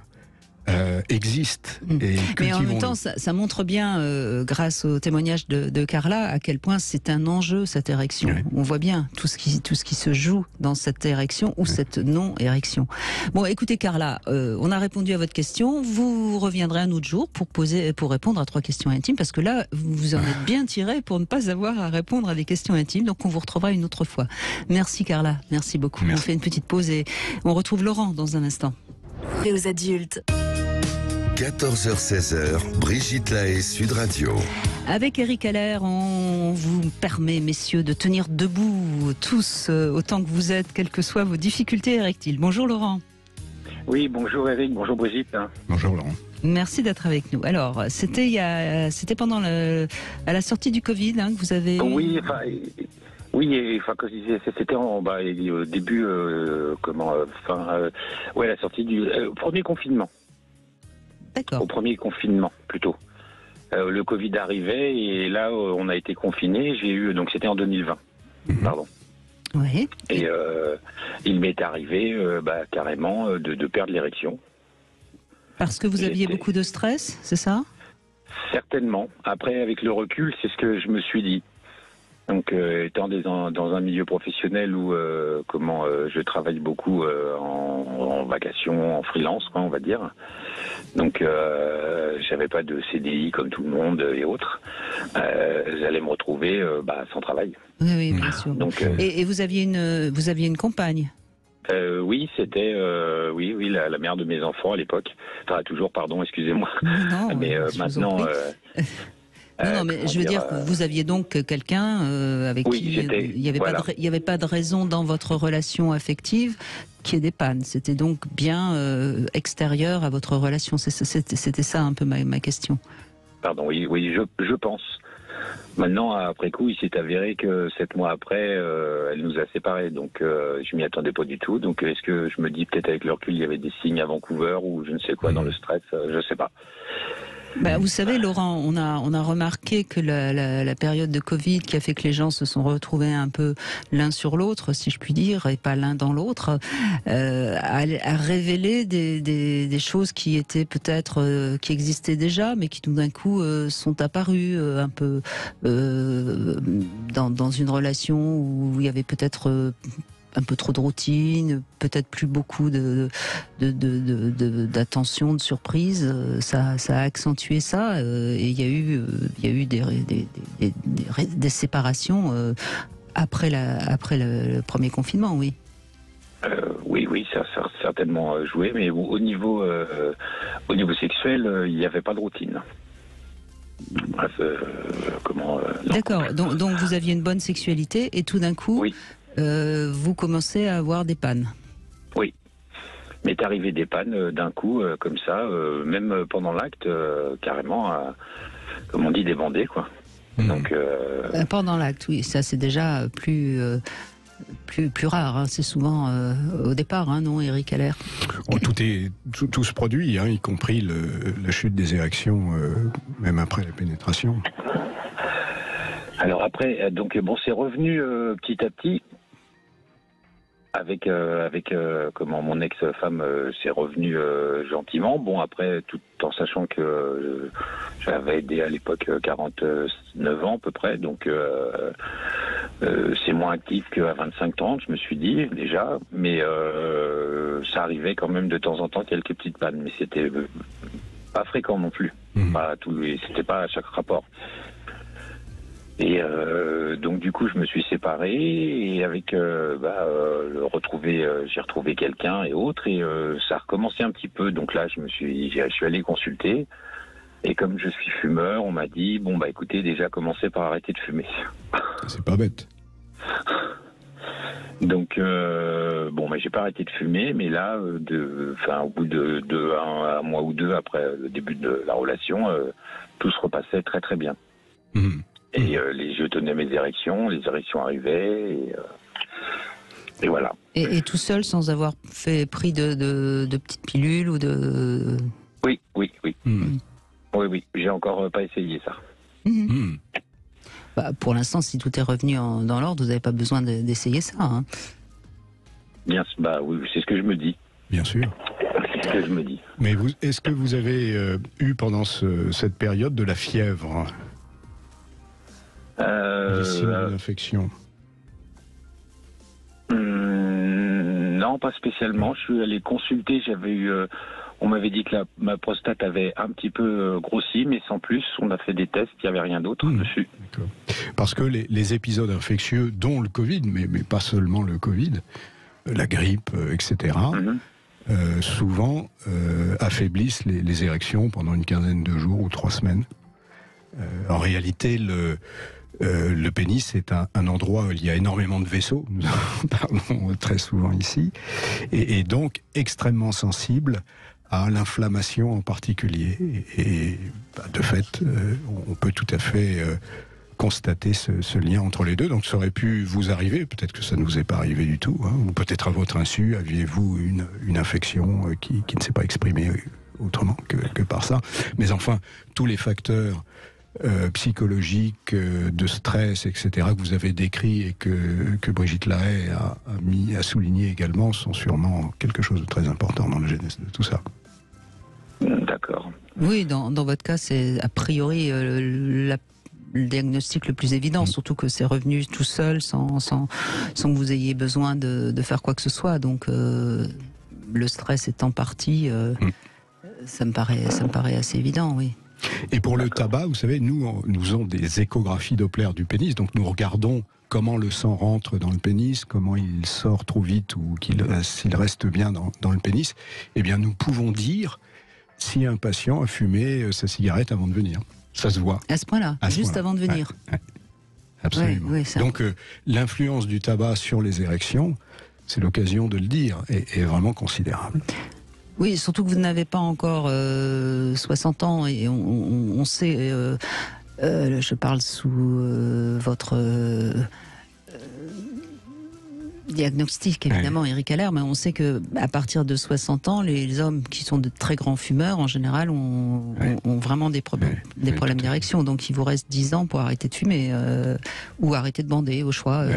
S4: existe.
S3: Mais en même temps, ça montre bien, grâce au témoignage de Carla, à quel point c'est un enjeu, cette érection. Oui. On voit bien tout ce qui se joue dans cette érection ou cette non-érection. Bon, écoutez Carla, on a répondu à votre question. Vous reviendrez un autre jour pour répondre à 3 questions intimes, parce que là, vous en êtes bien tiré pour ne pas avoir à répondre à des questions intimes. Donc on vous retrouvera une autre fois. Merci Carla, merci beaucoup. Merci. On fait une petite pause et on retrouve Laurent dans un instant.
S1: Et aux adultes.
S2: 14h-16h, Brigitte Lahaie, Sud Radio.
S3: Avec Eric Haller, on vous permet, messieurs, de tenir debout tous, autant que vous êtes, quelles que soient vos difficultés érectiles. Bonjour Laurent.
S9: Oui, bonjour Eric, bonjour Brigitte.
S4: Bonjour Laurent.
S3: Merci d'être avec nous. Alors, c'était pendant à la sortie du Covid que vous avez...
S9: Oui, comme je disais, c'était au début, la sortie du premier confinement.
S3: D'accord.
S9: Au premier confinement, plutôt. Le Covid arrivait et là, on a été confinés. Donc c'était en 2020. Pardon.
S3: Oui.
S9: Et il m'est arrivé, carrément, de perdre l'érection.
S3: Parce que vous aviez beaucoup de stress, c'est ça ?
S9: Certainement. Après, avec le recul, c'est ce que je me suis dit. Donc, étant dans un milieu professionnel où je travaille beaucoup en vacation, en freelance, on va dire. Donc, j'avais pas de CDI comme tout le monde et autres. J'allais me retrouver sans travail.
S3: Oui, bien sûr. Donc, et vous aviez une compagne ?
S9: Oui, c'était la mère de mes enfants à l'époque. Enfin, toujours, pardon, excusez-moi.
S3: Non,
S9: mais maintenant.
S3: Non, mais je veux dire que vous aviez donc quelqu'un avec qui il n'y avait pas de raison dans votre relation affective qui est des pannes. C'était donc bien extérieur à votre relation. C'était ça un peu ma question.
S9: Pardon, oui, je pense. Maintenant, après coup, il s'est avéré que 7 mois après, elle nous a séparés. Donc, je m'y attendais pas du tout. Donc, est-ce que je me dis peut-être avec le recul, il y avait des signes à Vancouver ou je ne sais quoi dans le stress, je sais pas.
S3: Vous savez, Laurent, on a remarqué que la période de Covid qui a fait que les gens se sont retrouvés un peu l'un sur l'autre, si je puis dire, et pas l'un dans l'autre, a révélé des choses qui étaient peut-être qui existaient déjà, mais qui tout d'un coup sont apparues un peu dans une relation où il y avait peut-être un peu trop de routine, peut-être plus beaucoup d'attention, de surprise. Ça a accentué ça. Et il y a eu des séparations après le premier confinement, oui.
S9: Oui, ça a certainement joué. Mais au niveau sexuel, il n'y avait pas de routine. Bref,
S3: D'accord. Donc vous aviez une bonne sexualité et tout d'un coup.
S9: Oui.
S3: Vous commencez à avoir des pannes.
S9: Oui. M'est arrivé des pannes d'un coup, comme ça, même pendant l'acte, carrément, comme on dit, débandé, quoi. Donc,
S3: pendant l'acte, oui, ça c'est déjà plus rare. Hein. C'est souvent au départ, hein, non, Eric Haller?
S4: Tout se produit, hein, y compris la chute des érections, même après la pénétration.
S9: Alors après, donc bon, c'est revenu petit à petit. Avec comment mon ex-femme c'est revenu gentiment. Bon, après, tout en sachant que j'avais aidé à l'époque 49 ans à peu près, donc c'est moins actif qu'à 25-30, je me suis dit déjà, mais ça arrivait quand même de temps en temps quelques petites pannes, mais c'était pas fréquent non plus. C'était pas à chaque rapport. Et donc du coup je me suis séparé et avec j'ai retrouvé quelqu'un et autres et ça a recommencé un petit peu. Donc là je suis allé consulter et comme je suis fumeur, on m'a dit bon bah écoutez, déjà commencez par arrêter de fumer.
S4: C'est pas bête.
S9: Donc j'ai pas arrêté de fumer, mais là au bout de un mois ou deux après le début de la relation, tout se repassait très très bien. Et je tenais mes érections, les érections arrivaient, et voilà.
S3: Et tout seul, sans avoir pris de petites pilules ou de...
S9: Oui. Oui, j'ai encore pas essayé ça.
S3: Bah, pour l'instant, si tout est revenu dans l'ordre, vous n'avez pas besoin d'essayer ça. Hein.
S9: Bien, oui, c'est ce que je me dis.
S4: Bien sûr.
S9: C'est ce que je me dis.
S4: Mais est-ce que vous avez eu pendant cette période de la fièvre? Des signes d'infection?
S9: Non, pas spécialement. Je suis allé consulter. On m'avait dit que ma prostate avait un petit peu grossi, mais sans plus. On a fait des tests, il n'y avait rien d'autre dessus.
S4: D'accord. Parce que les épisodes infectieux, dont le Covid, mais pas seulement le Covid, la grippe, etc., souvent affaiblissent les érections pendant une quinzaine de jours ou 3 semaines. En réalité, le pénis est un endroit où il y a énormément de vaisseaux, nous en parlons très souvent ici, et donc extrêmement sensible à l'inflammation en particulier. Et de fait, on peut tout à fait constater ce lien entre les deux. Donc ça aurait pu vous arriver, peut-être que ça ne vous est pas arrivé du tout, hein, ou peut-être à votre insu, aviez-vous une infection qui ne s'est pas exprimée autrement que par ça. Mais enfin, tous les facteurs psychologiques, de stress, etc., que vous avez décrits et que Brigitte Lahaye a souligné également, sont sûrement quelque chose de très important dans la genèse de tout ça.
S9: D'accord.
S3: Oui, dans votre cas, c'est a priori le diagnostic le plus évident, surtout que c'est revenu tout seul, sans que vous ayez besoin de faire quoi que ce soit. Donc, le stress étant parti, ça me paraît assez évident, oui.
S4: Et pour le tabac, vous savez, nous avons des échographies Doppler du pénis, donc nous regardons comment le sang rentre dans le pénis, comment il sort trop vite ou s'il reste bien dans le pénis. Eh bien, nous pouvons dire si un patient a fumé sa cigarette avant de venir. Ça se voit.
S3: À ce point-là, juste avant de venir.
S4: Ouais. Absolument.
S3: Ouais,
S4: donc, l'influence du tabac sur les érections, c'est l'occasion de le dire, est vraiment considérable.
S3: Oui, surtout que vous n'avez pas encore 60 ans et on sait, je parle sous votre diagnostic évidemment, Eric Haller, mais on sait que à partir de 60 ans, les hommes qui sont de très grands fumeurs, en général, ont vraiment des problèmes d'érection. Donc il vous reste 10 ans pour arrêter de fumer ou arrêter de bander, au choix.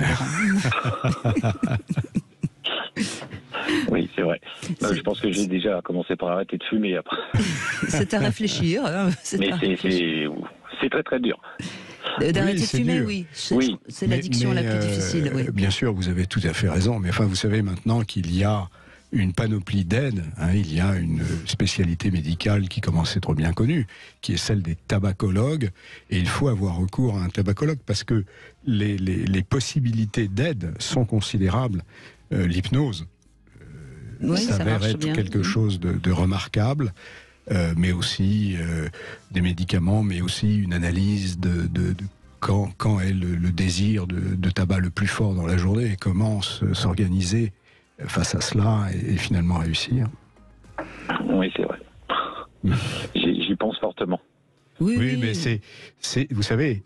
S9: Oui, c'est vrai. Je pense que j'ai déjà commencé par arrêter de fumer après.
S3: C'est à réfléchir.
S9: Mais c'est très très dur.
S3: D'arrêter de fumer, oui. C'est l'addiction la plus difficile. Oui.
S4: Bien sûr, vous avez tout à fait raison. Mais enfin, vous savez maintenant qu'il y a une panoplie d'aides. Il y a une spécialité médicale qui commence à être bien connue, qui est celle des tabacologues. Et il faut avoir recours à un tabacologue parce que les possibilités d'aide sont considérables. L'hypnose s'avère être quelque chose de remarquable, mais aussi des médicaments, mais aussi une analyse de quand est le désir de tabac le plus fort dans la journée et comment s'organiser face à cela et finalement réussir.
S9: Oui, c'est vrai. J'y pense fortement.
S4: Oui, mais vous savez,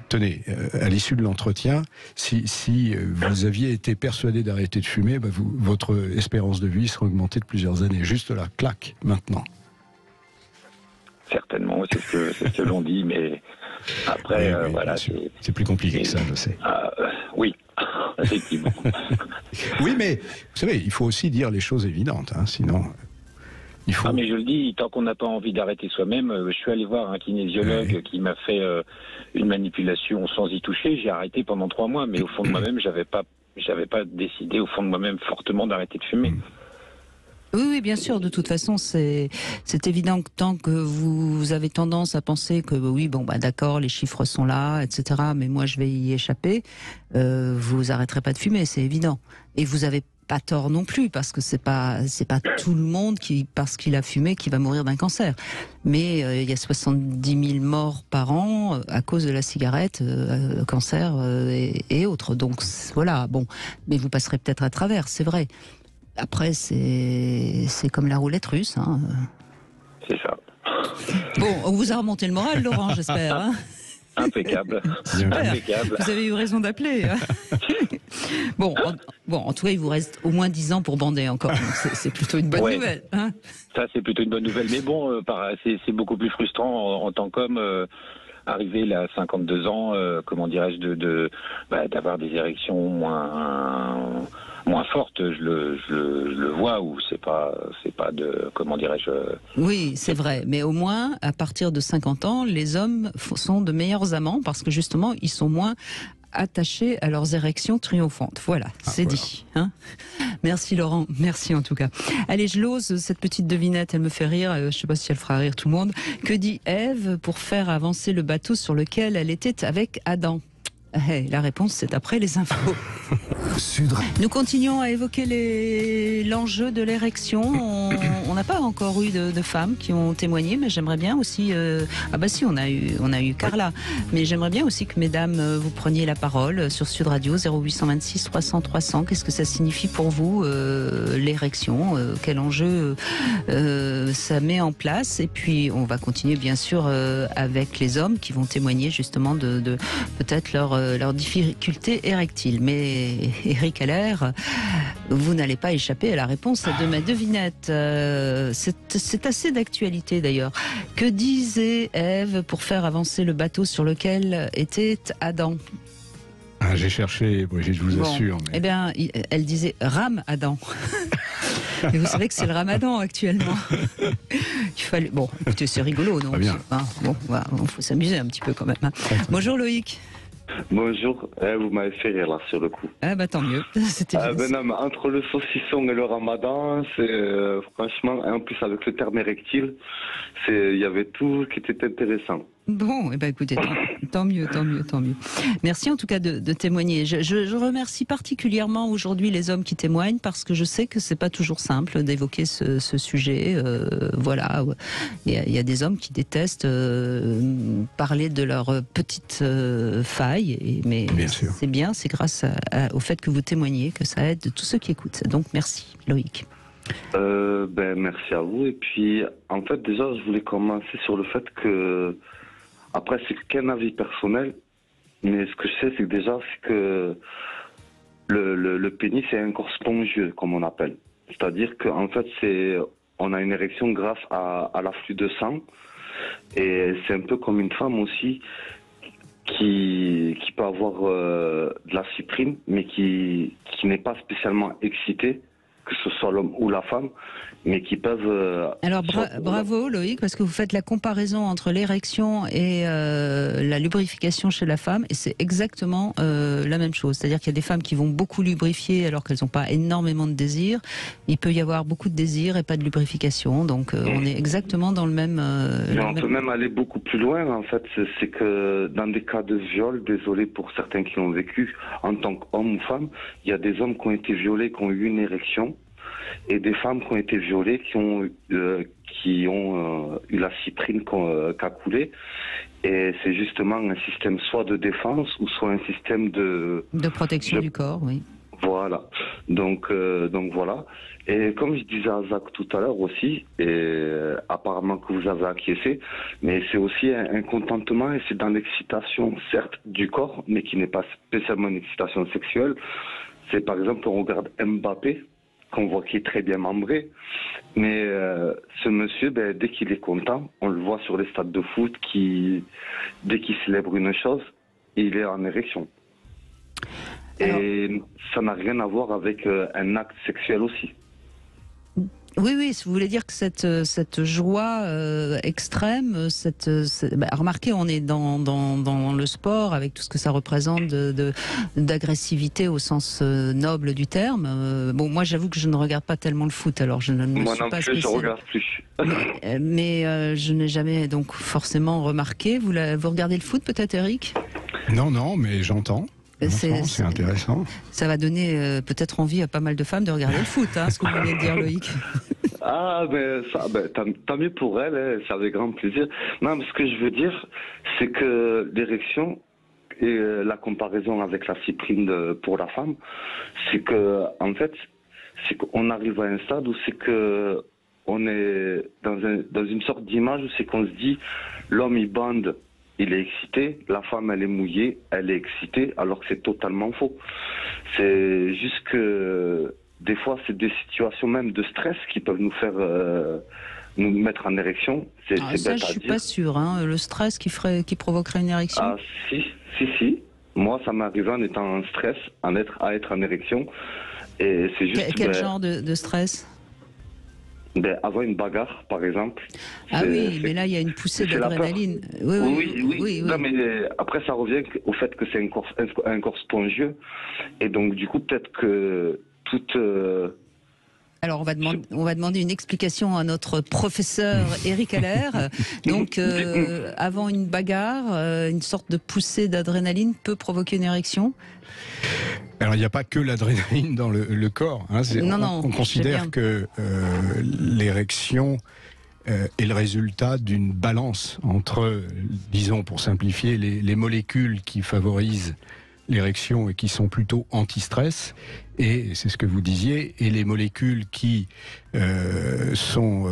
S4: tenez, à l'issue de l'entretien, si vous aviez été persuadé d'arrêter de fumer, votre espérance de vie serait augmentée de plusieurs années. Juste là, clac, maintenant.
S9: Certainement, c'est ce que l'on dit, mais après,
S4: oui,
S9: voilà.
S4: C'est plus compliqué que ça, je sais.
S9: Oui, effectivement.
S4: Oui, mais vous savez, il faut aussi dire les choses évidentes, hein, sinon...
S9: mais je le dis, tant qu'on n'a pas envie d'arrêter soi-même, je suis allé voir un kinésiologue qui m'a fait une manipulation sans y toucher. J'ai arrêté pendant 3 mois, mais au fond de moi-même, j'avais pas décidé au fond de moi-même fortement d'arrêter de fumer.
S3: Oui, bien sûr. De toute façon, c'est évident que tant que vous avez tendance à penser que d'accord, les chiffres sont là, etc. Mais moi, je vais y échapper. Vous arrêterez pas de fumer, c'est évident. Et vous avez pas tort non plus, parce que c'est pas tout le monde qui, parce qu'il a fumé, qui va mourir d'un cancer. Mais il y a 70 000 morts par an à cause de la cigarette, cancer et autres. Donc voilà. Bon, mais vous passerez peut-être à travers, c'est vrai. Après, c'est comme la roulette russe. Hein.
S9: C'est ça.
S3: Bon, on vous a remonté le moral, Laurent, j'espère. Hein.
S9: Impeccable. Impeccable.
S3: Vous avez eu raison d'appeler. Bon, en tout cas, il vous reste au moins 10 ans pour bander encore. C'est plutôt une bonne nouvelle. Hein.
S9: Ça, c'est plutôt une bonne nouvelle. Mais bon, c'est beaucoup plus frustrant en tant qu'homme. Arriver là, à 52 ans, comment dirais-je, d'avoir des érections moins fortes, je le vois, ou c'est pas de, comment dirais-je.
S3: Oui, c'est vrai, mais au moins à partir de 50 ans, les hommes sont de meilleurs amants parce que justement ils sont moins attachés à leurs érections triomphantes. Voilà, c'est dit. Hein. Merci Laurent, merci en tout cas. Allez, je l'ose, cette petite devinette, elle me fait rire, je ne sais pas si elle fera rire tout le monde. Que dit Ève pour faire avancer le bateau sur lequel elle était avec Adam ? La réponse, c'est après les infos. Nous continuons à évoquer l'enjeu de l'érection. On n'a pas encore eu de femmes qui ont témoigné, mais j'aimerais bien aussi... on a eu Carla. Mais j'aimerais bien aussi que mesdames, vous preniez la parole sur Sud Radio, 0826 300 300. Qu'est-ce que ça signifie pour vous, l'érection ? Quel enjeu ça met en place ? Et puis, on va continuer, bien sûr, avec les hommes qui vont témoigner justement de peut-être leurs difficultés érectiles. Mais Eric Haller, vous n'allez pas échapper à la réponse de ma devinette. C'est assez d'actualité d'ailleurs. Que disait Ève pour faire avancer le bateau sur lequel était Adam ?
S4: J'ai cherché, Brigitte, je vous assure. Mais...
S3: Eh bien, elle disait rame Adam. Et vous savez que c'est le ramadan actuellement. Il fallait... Bon, écoutez, c'est rigolo, non ?
S4: Bien.
S3: Il faut s'amuser un petit peu quand même. Hein. Bonjour Loïc.
S10: Bonjour, vous m'avez fait rire là sur le coup.
S3: Tant mieux. C'était
S10: non, mais entre le saucisson et le ramadan, c'est franchement, en plus avec le terme érectile, il y avait tout qui était intéressant.
S3: Bon, écoutez, tant mieux. Merci en tout cas de témoigner. Je remercie particulièrement aujourd'hui les hommes qui témoignent parce que je sais que c'est pas toujours simple d'évoquer ce sujet. Voilà, il y a des hommes qui détestent parler de leurs petites failles, mais c'est bien, c'est grâce au fait que vous témoignez que ça aide tous ceux qui écoutent. Donc merci Loïc.
S10: Merci à vous. Et puis, en fait, déjà, je voulais commencer sur le fait que, après, c'est qu'un avis personnel, mais ce que je sais, c'est que le pénis est un corps spongieux, comme on appelle. C'est-à-dire qu'en fait, on a une érection grâce à l'afflux de sang, et c'est un peu comme une femme aussi qui peut avoir de la cyprine, mais qui n'est pas spécialement excitée, que ce soit l'homme ou la femme, mais qui peuvent...
S3: Alors bravo Loïc, parce que vous faites la comparaison entre l'érection et la lubrification chez la femme, et c'est exactement la même chose. C'est-à-dire qu'il y a des femmes qui vont beaucoup lubrifier alors qu'elles n'ont pas énormément de désir. Il peut y avoir beaucoup de désir et pas de lubrification, donc on est exactement dans le même...
S10: on peut même aller beaucoup plus loin, en fait. C'est que dans des cas de viol, désolé pour certains qui l'ont vécu, en tant qu'homme ou femme, il y a des hommes qui ont été violés, qui ont eu une érection, et des femmes qui ont été violées, qui ont eu la cyprine qui a coulé. Et c'est justement un système soit de défense ou soit un système de
S3: protection du corps, oui.
S10: Voilà. Donc voilà. Et comme je disais à Zach tout à l'heure aussi, et apparemment que vous avez acquiescé, mais c'est aussi un contentement et c'est dans l'excitation, certes, du corps, mais qui n'est pas spécialement une excitation sexuelle. C'est par exemple, on regarde Mbappé, qu'on voit qu'il est très bien membré, mais ce monsieur, dès qu'il est content, on le voit sur les stades de foot, dès qu'il célèbre une chose, il est en érection. Et ça n'a rien à voir avec un acte sexuel aussi.
S3: Oui, vous voulez dire que cette joie extrême, remarquez, on est dans le sport avec tout ce que ça représente d'agressivité au sens noble du terme. Bon, moi, j'avoue que je ne regarde pas tellement le foot, alors je ne me
S10: moi
S3: suis
S10: non
S3: pas
S10: plus, je regarde plus.
S3: mais je n'ai jamais donc forcément remarqué. Vous regardez le foot, peut-être, Eric?
S4: Non, mais j'entends. C'est intéressant.
S3: Ça va donner peut-être envie à pas mal de femmes de regarder le foot, ce que vous venez de dire, Loïc.
S10: Ah, tant mieux pour elle, c'est avec grand plaisir. Non, mais ce que je veux dire, c'est que l'érection et la comparaison avec la cyprine pour la femme, c'est que, en fait, c'est qu'on arrive à un stade où c'est que on est dans une sorte d'image où c'est qu'on se dit, l'homme il bande, il est excité, la femme elle est mouillée, elle est excitée, alors que c'est totalement faux. C'est juste que des fois c'est des situations même de stress qui peuvent nous faire nous mettre en érection. C'est
S3: ça,
S10: bête à dire.
S3: Je suis pas sûr, le stress qui provoquerait une érection.
S10: Ah si. Moi ça m'est arrivé en étant en stress, à être en érection. Et c'est juste.
S3: Quel genre de stress?
S10: Avant une bagarre, par exemple.
S3: Ah oui, mais là, il y a une poussée d'adrénaline. Oui.
S10: Non, mais après, ça revient au fait que c'est un corps spongieux. Et donc, du coup, peut-être que toute...
S3: Alors, on va demander une explication à notre professeur Eric Allaire. Donc, avant une bagarre, une sorte de poussée d'adrénaline peut provoquer une érection?
S4: Alors, il n'y a pas que l'adrénaline dans le corps. On considère que l'érection est le résultat d'une balance entre, disons pour simplifier, les molécules qui favorisent l'érection et qui sont plutôt anti-stress, et c'est ce que vous disiez, et les molécules qui sont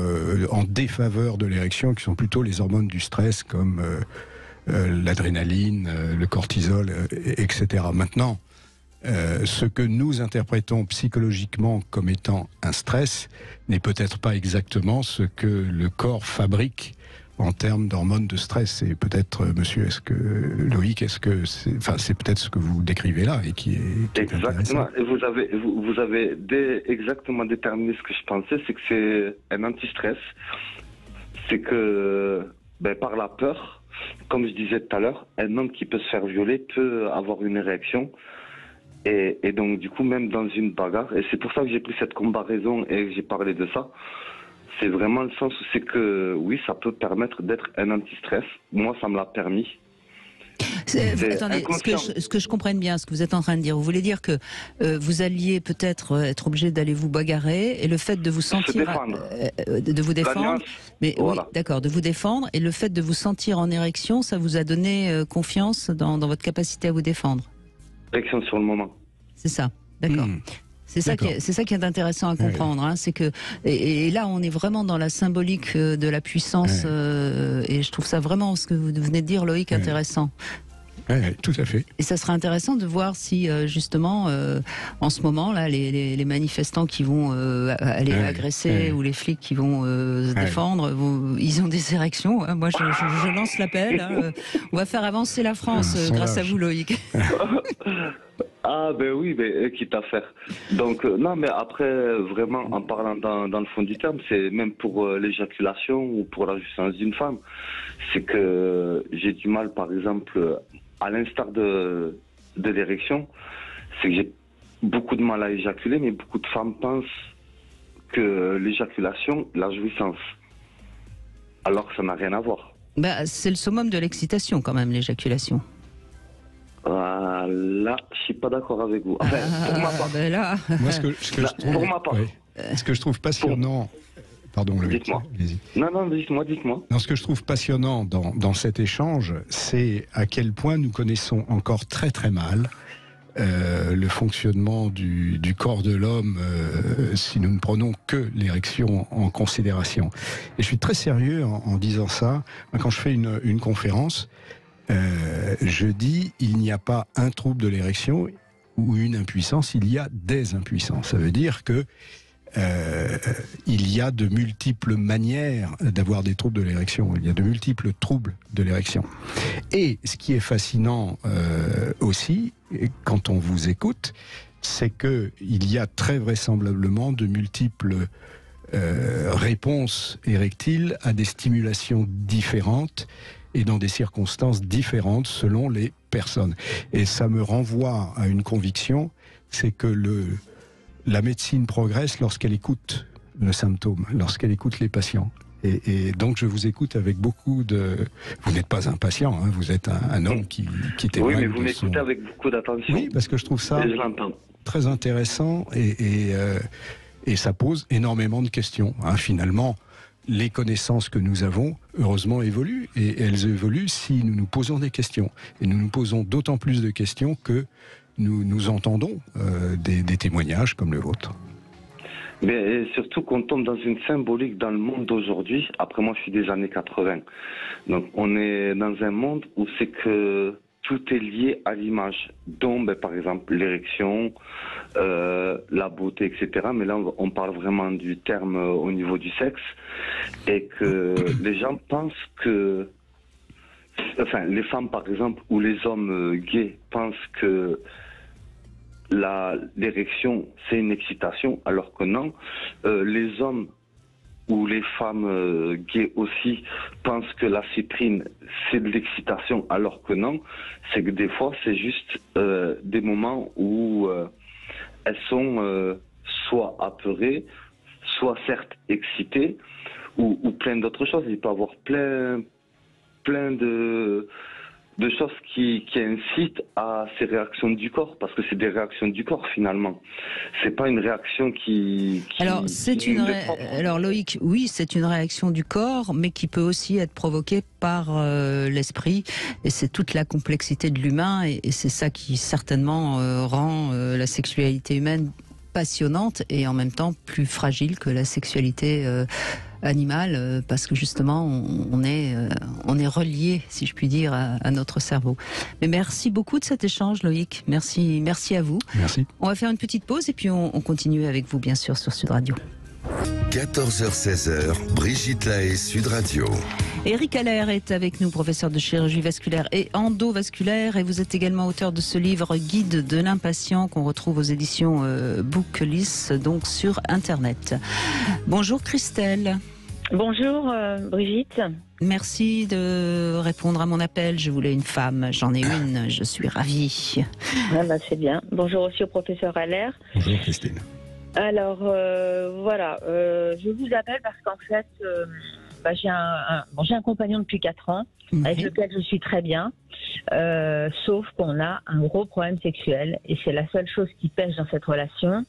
S4: en défaveur de l'érection, qui sont plutôt les hormones du stress, comme l'adrénaline, le cortisol, etc. Maintenant, ce que nous interprétons psychologiquement comme étant un stress n'est peut-être pas exactement ce que le corps fabrique en termes d'hormones de stress. Et peut-être, Loïc, c'est peut-être ce que vous décrivez là et qui est
S10: exactement. Et vous avez exactement déterminé ce que je pensais, c'est que c'est un anti-stress. C'est que par la peur, comme je disais tout à l'heure, un homme qui peut se faire violer peut avoir une réaction. Et donc, du coup, même dans une bagarre, et c'est pour ça que j'ai pris cette comparaison et que j'ai parlé de ça, c'est vraiment le sens où c'est que, oui, ça peut permettre d'être un anti-stress. Moi, ça me l'a permis.
S3: Attendez, ce que je comprenne bien, ce que vous êtes en train de dire, vous voulez dire que vous alliez peut-être être obligé d'aller vous bagarrer, et le fait de vous sentir... de vous défendre, mais voilà. Oui, d'accord, de vous défendre, et le fait de vous sentir en érection, ça vous a donné confiance dans votre capacité à vous défendre?
S10: Érection sur le moment.
S3: C'est ça, d'accord. C'est ça qui est intéressant à comprendre, c'est que et là on est vraiment dans la symbolique de la puissance et je trouve ça vraiment, ce que vous venez de dire, Loïc, intéressant.
S4: Oui, tout à fait.
S3: Et ça serait intéressant de voir si justement en ce moment là les manifestants qui vont aller agresser ou les flics qui vont se défendre, ils ont des érections. Moi je lance l'appel. On va faire avancer la France grâce à vous, Loïc.
S10: Ah oui, quitte à faire. Donc non, mais après vraiment en parlant dans le fond du terme, c'est même pour l'éjaculation ou pour la jouissance d'une femme, c'est que j'ai du mal, par exemple, à l'instar de l'érection, c'est que j'ai beaucoup de mal à éjaculer, mais beaucoup de femmes pensent que l'éjaculation, la jouissance, alors que ça n'a rien à voir.
S3: C'est le summum de l'excitation quand même, l'éjaculation.
S10: Là, je suis pas d'accord avec vous. Enfin, pour ma part.
S4: Moi, pour ma part. Ce que je trouve passionnant... Pardon,
S10: dites-moi. Non, dites-moi.
S4: Ce que je trouve passionnant dans cet échange, c'est à quel point nous connaissons encore très très mal le fonctionnement du corps de l'homme si nous ne prenons que l'érection en considération. Et je suis très sérieux en disant ça. Quand je fais une conférence, je dis il n'y a pas un trouble de l'érection ou une impuissance, il y a des impuissances. Ça veut dire que il y a de multiples manières d'avoir des troubles de l'érection. Il y a de multiples troubles de l'érection. Et ce qui est fascinant aussi, quand on vous écoute, c'est que il y a très vraisemblablement de multiples réponses érectiles à des stimulations différentes et dans des circonstances différentes selon les personnes. Et ça me renvoie à une conviction, c'est que la médecine progresse lorsqu'elle écoute le symptôme, lorsqu'elle écoute les patients. Et donc je vous écoute avec beaucoup de... Vous n'êtes pas un patient, hein, vous êtes un homme qui témoigne.
S10: Oui, mais vous m'écoutez avec beaucoup d'attention.
S4: Oui, parce que je trouve ça très intéressant et ça pose énormément de questions. Hein. Finalement, les connaissances que nous avons, heureusement, évoluent. Et elles évoluent si nous nous posons des questions. Et nous nous posons d'autant plus de questions que nous entendons des témoignages comme le vôtre.
S10: Mais surtout qu'on tombe dans une symbolique dans le monde d'aujourd'hui. Après, moi, je suis des années 80. Donc, on est dans un monde où c'est que tout est lié à l'image. Donc, par exemple, l'érection, la beauté, etc. Mais là, on parle vraiment du terme au niveau du sexe. Et que les gens pensent que... Enfin, les femmes, par exemple, ou les hommes gays pensent que l'érection, c'est une excitation, alors que non. Les hommes ou les femmes gays aussi pensent que la cyprine, c'est de l'excitation, alors que non. C'est que des fois, c'est juste des moments où elles sont soit apeurées, soit certes excitées, ou plein d'autres choses. Il peut y avoir plein de choses qui incitent à ces réactions du corps, parce que c'est des réactions du corps finalement. C'est pas une réaction qui
S3: alors alors Loïc, oui, c'est une réaction du corps, mais qui peut aussi être provoquée par l'esprit, et c'est toute la complexité de l'humain, et c'est ça qui certainement rend la sexualité humaine passionnante et en même temps plus fragile que la sexualité animal, parce que justement on est relié, si je puis dire, à notre cerveau. Mais merci beaucoup de cet échange, Loïc. Merci à vous.
S4: Merci.
S3: On va faire une petite pause et puis on continue avec vous, bien sûr, sur Sud Radio.
S2: 14h-16h, Brigitte Lahaie, Sud Radio.
S3: Éric Allaire est avec nous, professeur de chirurgie vasculaire et endovasculaire, et vous êtes également auteur de ce livre Guide de l'impatient qu'on retrouve aux éditions Booklist, donc sur Internet. Bonjour Christelle.
S11: Bonjour Brigitte.
S3: Merci de répondre à mon appel. Je voulais une femme, j'en ai une, je suis ravie.
S11: Ah bah c'est bien. Bonjour aussi au professeur Allaire.
S4: Bonjour Christine.
S11: Alors voilà, je vous appelle parce qu'en fait j'ai un compagnon depuis 4 ans avec lequel je suis très bien, sauf qu'on a un gros problème sexuel et c'est la seule chose qui pêche dans cette relation.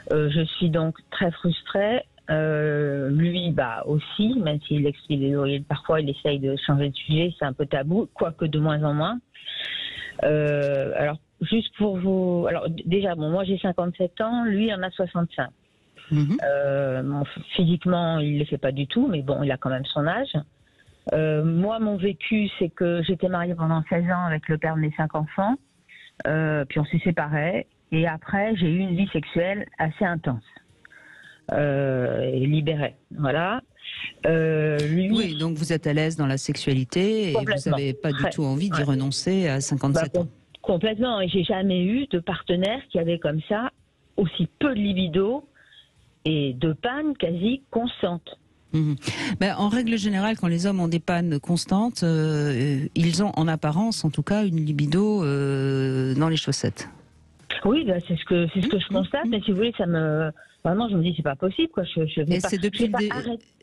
S11: Je suis donc très frustrée. Lui aussi, même s'il explique, parfois il essaye de changer de sujet, c'est un peu tabou, quoique de moins en moins. Alors juste pour vous, alors déjà moi j'ai 57 ans, lui en a 65. Physiquement il le fait pas du tout, mais bon il a quand même son âge. Moi mon vécu c'est que j'étais mariée pendant 16 ans avec le père de mes 5 enfants, puis on s'est séparés et après j'ai eu une vie sexuelle assez intense. Et libéré, voilà.
S3: Oui, donc vous êtes à l'aise dans la sexualité et vous n'avez pas du tout envie d'y renoncer à 57 ans.
S11: Complètement, et j'ai jamais eu de partenaire qui avait comme ça aussi peu de libido et de panne quasi constante.
S3: En règle générale, quand les hommes ont des pannes constantes, ils ont en apparence, en tout cas, une libido dans les chaussettes.
S11: Oui, c'est ce que je constate, mais si vous voulez, vraiment, je me dis, c'est pas possible, quoi. Je vais pas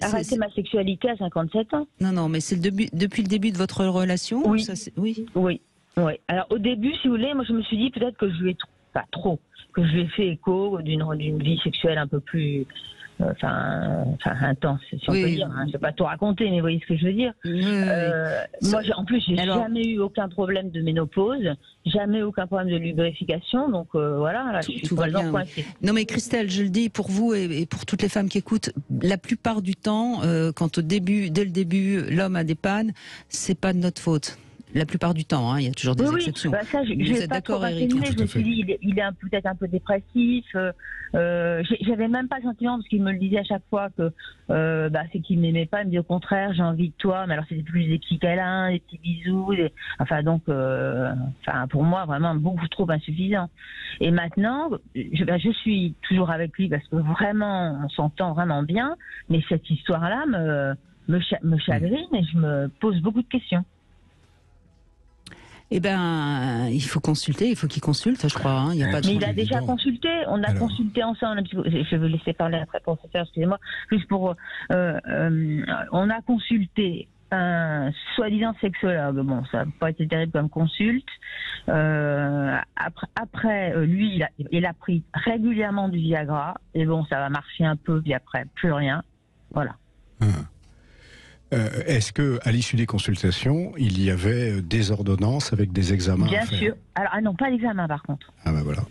S11: arrêter ma sexualité à 57 ans.
S3: Non, mais c'est depuis le début de votre relation.
S11: Oui. Alors, au début, si vous voulez, moi, je me suis dit peut-être que je lui ai pas trop, que je lui ai fait écho d'une vie sexuelle un peu plus intense, si on peut dire. Hein. Je ne vais pas tout raconter, mais vous voyez ce que je veux dire. Moi, en plus, j'ai jamais eu aucun problème de ménopause, jamais aucun problème de lubrification, donc voilà, là, je suis
S3: tout va bien. Non mais Christelle, je le dis pour vous et pour toutes les femmes qui écoutent, la plupart du temps, quand dès le début, l'homme a des pannes, c'est pas de notre faute. La plupart du temps, hein, il y a toujours des exceptions.
S11: Bah ça, je n'ai pas trop renseigné, je me suis dit, il est peut-être un peu dépressif. J'avais même pas le sentiment, parce qu'il me le disait à chaque fois, que c'est qu'il ne m'aimait pas. Il me dit au contraire, j'ai envie de toi. Mais alors c'était plus des petits câlins, des petits bisous. Pour moi, vraiment beaucoup trop insuffisant. Et maintenant, je suis toujours avec lui parce que vraiment, on s'entend vraiment bien. Mais cette histoire-là me chagrine et je me pose beaucoup de questions.
S3: Eh ben, il faut consulter, il faut qu'il consulte, je crois. Hein. Il y a pas de
S11: Mais il a déjà consulté, on a consulté ensemble. Je vais laisser parler après, professeur, excusez-moi. Juste pour, on a consulté un soi-disant sexologue. Bon, ça n'a pas été terrible comme consulte. Après, lui, il a pris régulièrement du Viagra. Et bon, ça va marcher un peu, puis après, plus rien. Voilà.
S4: Est-ce que, à l'issue des consultations, il y avait des ordonnances avec des examens
S11: Bien
S4: à faire?
S11: sûr. Alors, non, pas l'examen par contre.
S4: Ah ben voilà.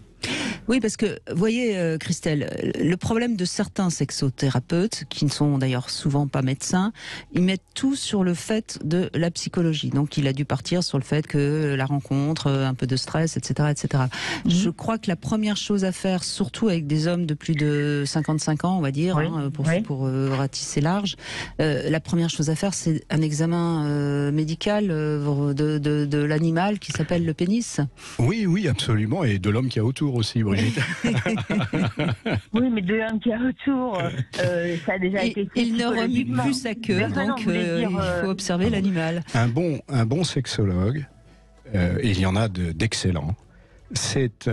S3: Oui, parce que, vous voyez, Christelle, le problème de certains sexothérapeutes, qui ne sont d'ailleurs souvent pas médecins, ils mettent tout sur le fait de la psychologie. Donc, il a dû partir sur le fait que la rencontre, un peu de stress, etc., etc. Je crois que la première chose à faire, surtout avec des hommes de plus de 55 ans, on va dire, pour ratisser large, la première chose à faire, c'est un examen médical de l'animal qui s'appelle le pénis.
S4: Oui, oui, absolument, et de l'homme qui a autour aussi, Brigitte.
S11: Oui, mais de l'homme qui a autour, ça a déjà été fait.
S3: Il ne remue plus sa queue, donc il faut observer l'animal.
S4: Un bon sexologue, et il y en a d'excellents, c'est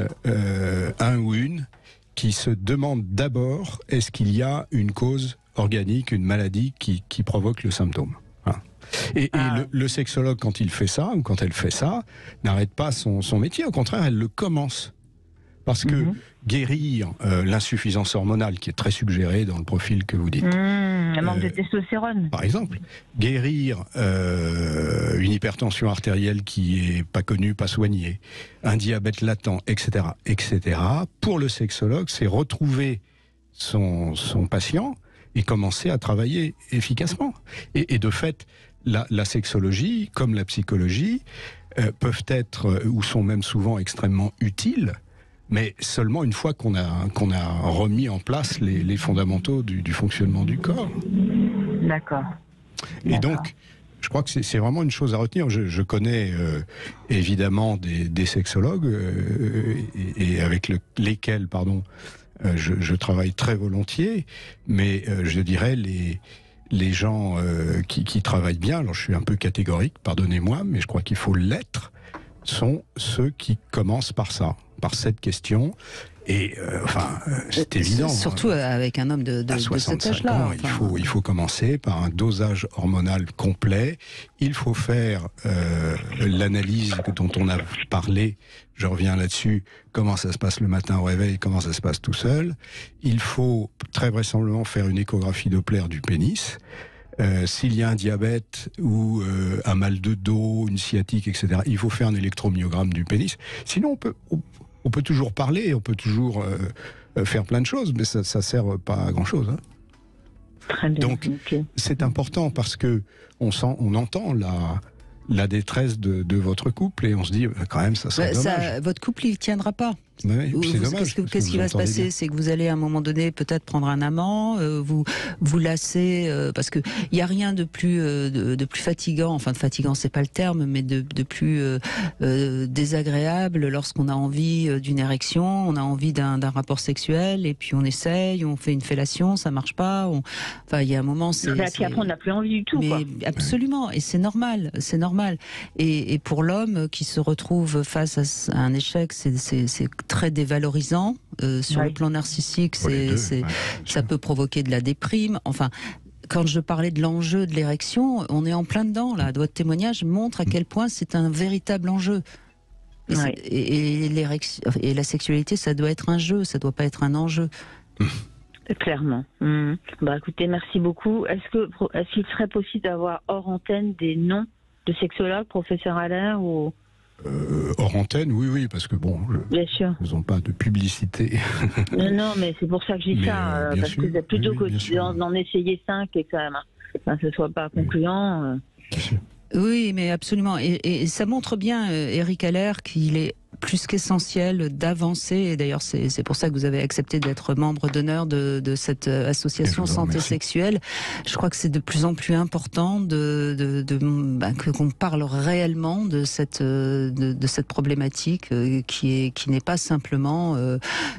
S4: un ou une qui se demande d'abord est-ce qu'il y a une cause organique, une maladie qui provoque le symptôme. Et le sexologue, quand il fait ça, ou quand elle fait ça, n'arrête pas son métier, au contraire, elle le commence. Parce que guérir l'insuffisance hormonale, qui est très suggérée dans le profil que vous dites.
S11: Un manque de testostérone.
S4: Par exemple. Guérir une hypertension artérielle qui est pas connue, pas soignée, un diabète latent, etc., etc. Pour le sexologue, c'est retrouver son patient et commencer à travailler efficacement. Et de fait, la sexologie, comme la psychologie, peuvent être, ou sont même souvent extrêmement utiles, mais seulement une fois qu'on a remis en place les fondamentaux du fonctionnement du corps.
S11: D'accord.
S4: Et donc, je crois que c'est vraiment une chose à retenir. Je connais évidemment des sexologues et avec lesquels, je travaille très volontiers, mais je dirais les gens qui travaillent bien, alors je suis un peu catégorique, pardonnez-moi, mais je crois qu'il faut l'être, sont ceux qui commencent par ça, par cette question. Et c'est évident.
S3: Surtout avec un homme de cet âge-là.
S4: Il faut commencer par un dosage hormonal complet. Il faut faire l'analyse dont on a parlé. Je reviens là-dessus. Comment ça se passe le matin au réveil, comment ça se passe tout seul. Il faut très vraisemblablement faire une échographie Doppler du pénis. S'il y a un diabète ou un mal de dos, une sciatique, etc., il faut faire un électromyogramme du pénis. Sinon, on peut toujours parler, on peut toujours faire plein de choses, mais ça ne sert pas à grand-chose. Hein.
S11: Très bien.
S4: Donc, c'est important parce que on entend la détresse de votre couple et on se dit, quand même, ça serait dommage.
S3: Votre couple, il ne tiendra pas.
S4: Oui, c'est dommage.
S3: Qu'est-ce qui va se passer? C'est que vous allez à un moment donné peut-être prendre un amant, vous lasser, parce que il y a rien de plus fatigant. Enfin, de fatigant, c'est pas le terme, mais de plus désagréable lorsqu'on a envie d'une érection, on a envie d'un rapport sexuel, et puis on essaye, on fait une fellation, ça marne pas. Enfin, il y a un moment,
S11: puis après, on n'a plus envie du tout.
S3: Mais absolument, et c'est normal, c'est normal. Et pour l'homme qui se retrouve face à un échec, c'est très dévalorisant sur le plan narcissique. Ça peut provoquer de la déprime. Enfin, quand je parlais de l'enjeu de l'érection, on est en plein dedans là. Votre témoignage montre à quel point c'est un véritable enjeu. Et la sexualité, ça doit être un jeu, ça doit pas être un enjeu.
S11: Clairement. Bah écoutez, merci beaucoup. Est-ce qu'il serait possible d'avoir hors antenne des noms de sexologues, professeur Allaire ou...
S4: Hors antenne, oui, parce que bon,
S11: bien sûr,
S4: ils n'ont pas de publicité.
S11: non, mais c'est pour ça que je dis ça, parce
S4: sûr,
S11: que plutôt que d'en essayer 5 et que ça ne soit pas concluant.
S3: Oui, mais absolument. Et ça montre bien, Eric Allaire, qu'il est plus qu'essentiel d'avancer. Et d'ailleurs, c'est pour ça que vous avez accepté d'être membre d'honneur de cette association Santé Sexuelle. Je crois que c'est de plus en plus important qu'on parle réellement de cette problématique qui n'est pas simplement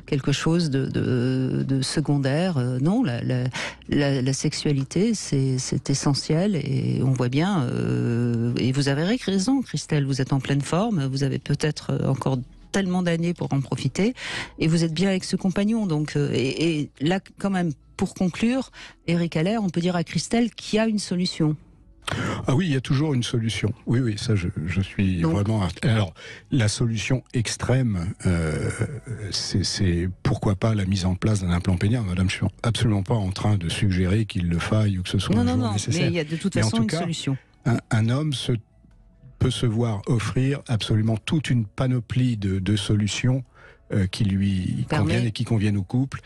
S3: quelque chose de secondaire. Non, la sexualité, c'est essentiel et on voit bien. Et vous avez raison, Christelle. Vous êtes en pleine forme. Vous avez peut-être encore tellement d'années pour en profiter, et vous êtes bien avec ce compagnon. Donc, et là, quand même, pour conclure, Eric Allaire, on peut dire à Christelle qu'il y a une solution.
S4: Ah oui, il y a toujours une solution. Oui, ça, je suis vraiment... Alors, la solution extrême, c'est pourquoi pas la mise en place d'un implant pénienne. Madame, je suis absolument pas en train de suggérer qu'il le faille ou que ce soit
S3: non,
S4: nécessaire.
S3: Mais il y a de toute façon une solution.
S4: Un homme peut se voir offrir absolument toute une panoplie de solutions qui lui conviennent et qui conviennent au couple.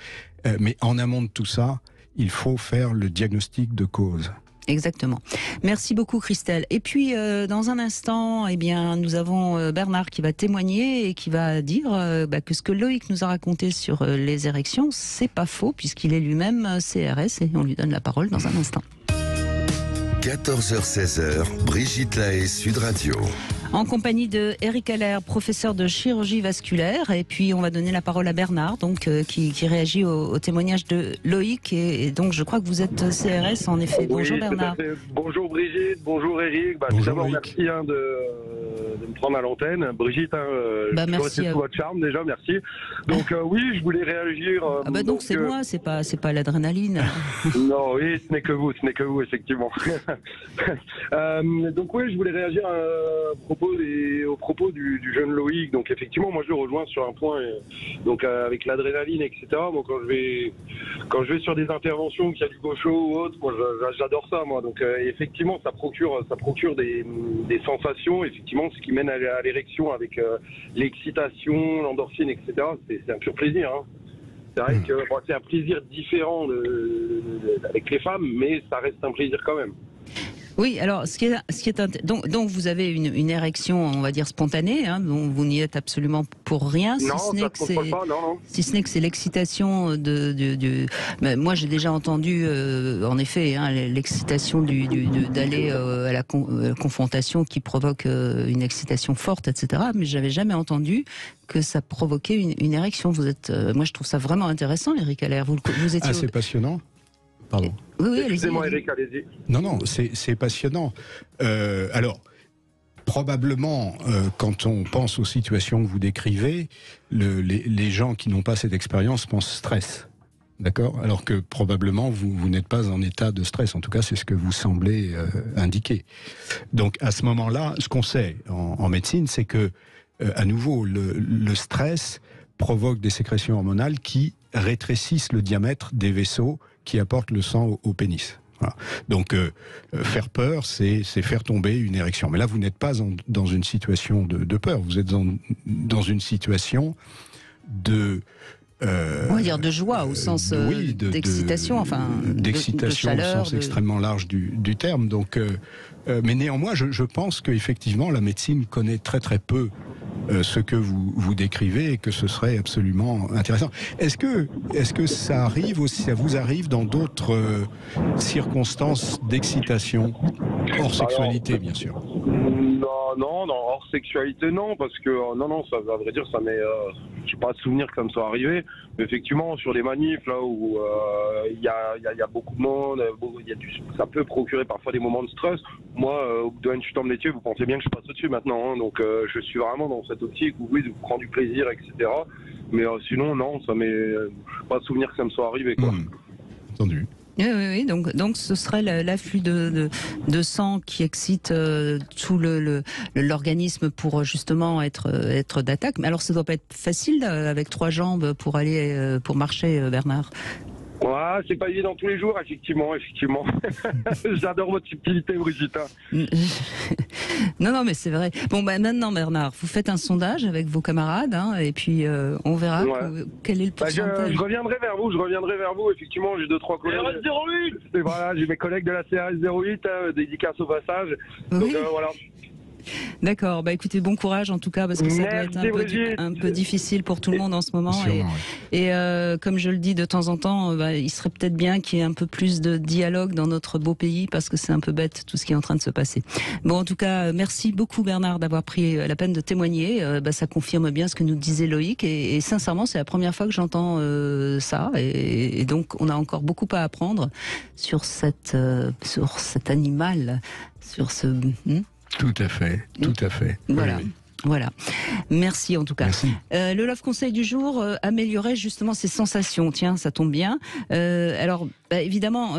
S4: Mais en amont de tout ça, il faut faire le diagnostic de cause.
S3: Exactement. Merci beaucoup, Christelle. Et puis, dans un instant, nous avons Bernard qui va témoigner et qui va dire que ce que Loïc nous a raconté sur les érections, c'est pas faux, puisqu'il est lui-même CRS, et on lui donne la parole dans un instant.
S2: 14h-16h, Brigitte Lahaie, Sud Radio.
S3: En compagnie de Eric Allaire, professeur de chirurgie vasculaire, et puis on va donner la parole à Bernard, donc qui réagit au témoignage de Loïc, et donc je crois que vous êtes CRS en effet. Bonjour Bernard.
S12: Bonjour Brigitte, bonjour Eric. Tout d'abord merci de me prendre à l'antenne. Brigitte,
S3: merci
S12: tout votre charme déjà, merci. Donc oui, je voulais réagir.
S3: Donc c'est moi, c'est pas l'adrénaline.
S12: Non, oui, ce n'est que vous, effectivement. Donc oui, je voulais réagir au propos du jeune Loïc. Donc effectivement, moi je le rejoins sur un point. Donc avec l'adrénaline, etc. Moi quand je vais sur des interventions, qu'il y a du gaucho ou autre, moi j'adore ça, moi. Donc effectivement, ça procure des sensations, effectivement, ce qui mène à l'érection avec l'excitation, l'endorphine, etc. C'est un pur plaisir. Hein. C'est vrai que c'est un plaisir différent avec les femmes, mais ça reste un plaisir quand même.
S3: Oui, alors donc vous avez une érection, on va dire spontanée, hein, dont vous n'y êtes absolument pour rien,
S12: non,
S3: si ce n'est que c'est l'excitation mais moi j'ai déjà entendu, en effet, hein, l'excitation d'aller à la confrontation qui provoque une excitation forte, etc. Mais j'avais jamais entendu que ça provoquait une érection. Moi je trouve ça vraiment intéressant, Eric Allaire. Vous étiez
S4: c'est passionnant. Pardon.
S3: Oui,
S12: excusez-moi, Eric, allez-y.
S4: Non, c'est passionnant. Alors, probablement, quand on pense aux situations que vous décrivez, les gens qui n'ont pas cette expérience pensent stress. D'accord ? Alors que probablement, vous n'êtes pas en état de stress. En tout cas, c'est ce que vous semblez indiquer. Donc, à ce moment-là, ce qu'on sait en médecine, c'est que, à nouveau, le stress provoque des sécrétions hormonales qui rétrécissent le diamètre des vaisseaux qui apportent le sang au pénis. Voilà. Donc, faire peur, c'est faire tomber une érection. Mais là, vous n'êtes pas dans une situation de peur. Vous êtes dans une situation
S3: on va dire de joie au sens d'excitation,
S4: d'excitation
S3: de chaleur,
S4: au sens extrêmement large du terme. Donc, mais néanmoins, je pense qu'effectivement, la médecine connaît très très peu ce que vous décrivez et que ce serait absolument intéressant. Est-ce que ça vous arrive dans d'autres circonstances d'excitation, hors sexualité, bien sûr?
S12: Non, hors sexualité, non, parce que ça, à vrai dire, ça m'est, je n'ai pas de souvenir que ça me soit arrivé. Mais effectivement, sur des manifs là où il y a beaucoup de monde, ça peut procurer parfois des moments de stress. Moi, au bout d'un chutant de métier, vous pensez bien que je passe au-dessus maintenant. Hein, donc, je suis vraiment dans cette optique où oui, je prends du plaisir, etc. Mais sinon, non, ça m'est pas de souvenir que ça me soit arrivé, quoi.
S4: Entendu.
S3: Oui. Donc ce serait l'afflux de sang qui excite tout l'organisme pour justement être d'attaque. Mais alors, ça doit pas être facile avec 3 jambes pour aller pour marcher, Bernard.
S12: Ouais, c'est pas évident tous les jours, effectivement. J'adore votre subtilité, Brigitte.
S3: Non, mais c'est vrai. Bon, maintenant, Bernard, vous faites un sondage avec vos camarades, et puis on verra quel est le pourcentage.
S12: Je reviendrai vers vous. Effectivement, j'ai 2-3 collègues. CRS 08. Et voilà, j'ai mes collègues de la CRS 08, dédicace au passage. Donc voilà.
S3: D'accord, écoutez, bon courage en tout cas, parce que ça doit être un peu difficile pour tout le monde en ce moment. Et comme je le dis de temps en temps, il serait peut-être bien qu'il y ait un peu plus de dialogue dans notre beau pays, parce que c'est un peu bête tout ce qui est en train de se passer. Bon, en tout cas, merci beaucoup Bernard d'avoir pris la peine de témoigner. Ça confirme bien ce que nous disait Loïc, et sincèrement, c'est la première fois que j'entends ça, et donc on a encore beaucoup à apprendre sur cet animal, sur ce...
S4: Tout à fait.
S3: Voilà. Merci en tout cas.
S4: Merci.
S3: Le Love Conseil du jour, améliorer justement ses sensations. Tiens, ça tombe bien. Alors, évidemment,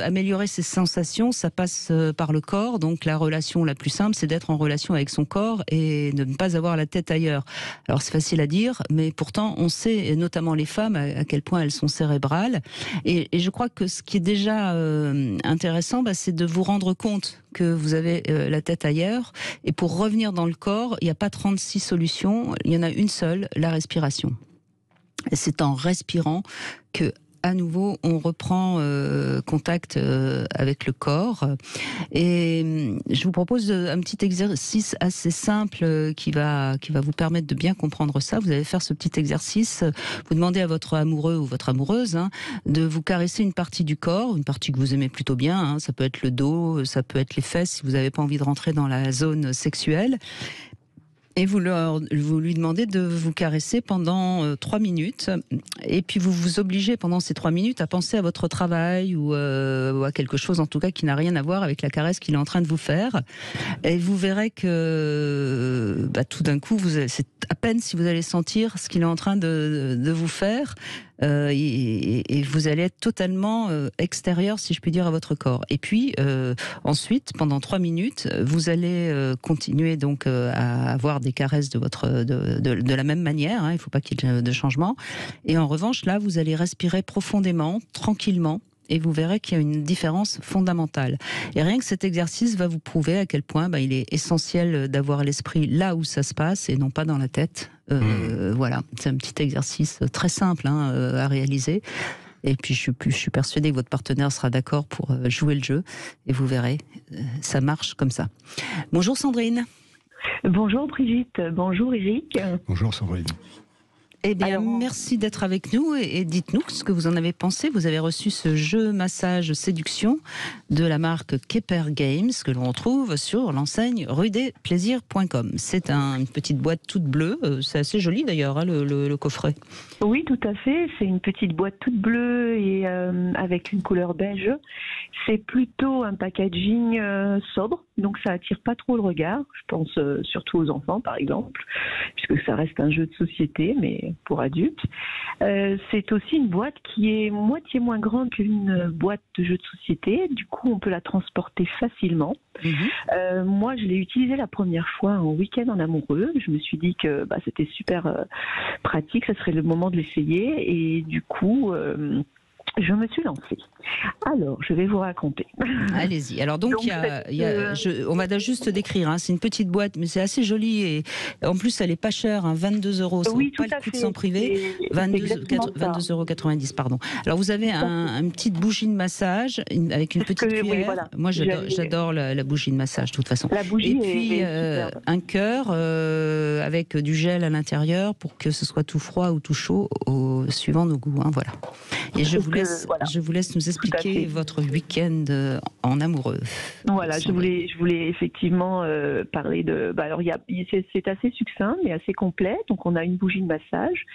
S3: améliorer ses sensations, ça passe par le corps. Donc, la relation la plus simple, c'est d'être en relation avec son corps et de ne pas avoir la tête ailleurs. Alors, c'est facile à dire, mais pourtant, on sait, et notamment les femmes, à quel point elles sont cérébrales. Et je crois que ce qui est déjà intéressant, c'est de vous rendre compte que vous avez la tête ailleurs. Et pour revenir dans le corps, il n'y a pas 36 solutions, il y en a une seule, la respiration. Et c'est en respirant que, à nouveau, on reprend contact avec le corps. Et je vous propose un petit exercice assez simple qui va vous permettre de bien comprendre ça. Vous allez faire ce petit exercice. Vous demandez à votre amoureux ou votre amoureuse de vous caresser une partie du corps, une partie que vous aimez plutôt bien. Ça peut être le dos, ça peut être les fesses si vous n'avez pas envie de rentrer dans la zone sexuelle. Et vous lui demandez de vous caresser pendant 3 minutes. Et puis vous vous obligez pendant ces 3 minutes à penser à votre travail ou à quelque chose en tout cas qui n'a rien à voir avec la caresse qu'il est en train de vous faire. Et vous verrez que tout d'un coup, c'est à peine si vous allez sentir ce qu'il est en train de vous faire. Et vous allez être totalement extérieur, si je puis dire, à votre corps. Et puis ensuite, pendant 3 minutes, vous allez continuer donc à avoir des caresses de la même manière. Il ne faut pas qu'il y ait de changement. Et en revanche, là, vous allez respirer profondément, tranquillement. Et vous verrez qu'il y a une différence fondamentale. Et rien que cet exercice va vous prouver à quel point il est essentiel d'avoir l'esprit là où ça se passe et non pas dans la tête. Voilà, c'est un petit exercice très simple à réaliser. Et puis je suis persuadée que votre partenaire sera d'accord pour jouer le jeu. Et vous verrez, ça marche comme ça. Bonjour Sandrine.
S13: Bonjour Brigitte, bonjour Eric.
S4: Bonjour Sandrine.
S3: Eh bien, merci d'être avec nous et dites-nous ce que vous en avez pensé. Vous avez reçu ce jeu massage séduction de la marque Kepper Games que l'on retrouve sur l'enseigne rudesplaisirs.com. C'est une petite boîte toute bleue. C'est assez joli d'ailleurs, le coffret.
S13: Oui, tout à fait. C'est une petite boîte toute bleue et avec une couleur beige. C'est plutôt un packaging sobre, donc ça attire pas trop le regard. Je pense surtout aux enfants, par exemple, puisque ça reste un jeu de société, mais pour adultes. C'est aussi une boîte qui est moitié moins grande qu'une boîte de jeux de société. Du coup, on peut la transporter facilement. Moi, je l'ai utilisée la première fois en week-end en amoureux. Je me suis dit que c'était super pratique, ça serait le moment de l'essayer. Et du coup... je me suis lancée. Alors, je vais vous raconter.
S3: Allez-y. Alors donc, on va juste décrire. C'est une petite boîte, mais c'est assez joli et en plus, elle est pas chère, 22 €.
S13: Oui,
S3: pas le coup de s'en priver. 22,90 €, pardon. Alors vous avez une petite bougie de massage avec une petite cuillère. Oui, voilà. Moi, j'adore la bougie de massage, de toute façon.
S13: La bougie
S3: et puis un cœur avec du gel à l'intérieur pour que ce soit tout froid ou tout chaud, suivant nos goûts. Voilà. Et je vous laisse nous expliquer votre week-end en amoureux.
S13: Voilà, je voulais effectivement parler de... alors, c'est assez succinct, mais assez complet. Donc, on a une bougie de massage,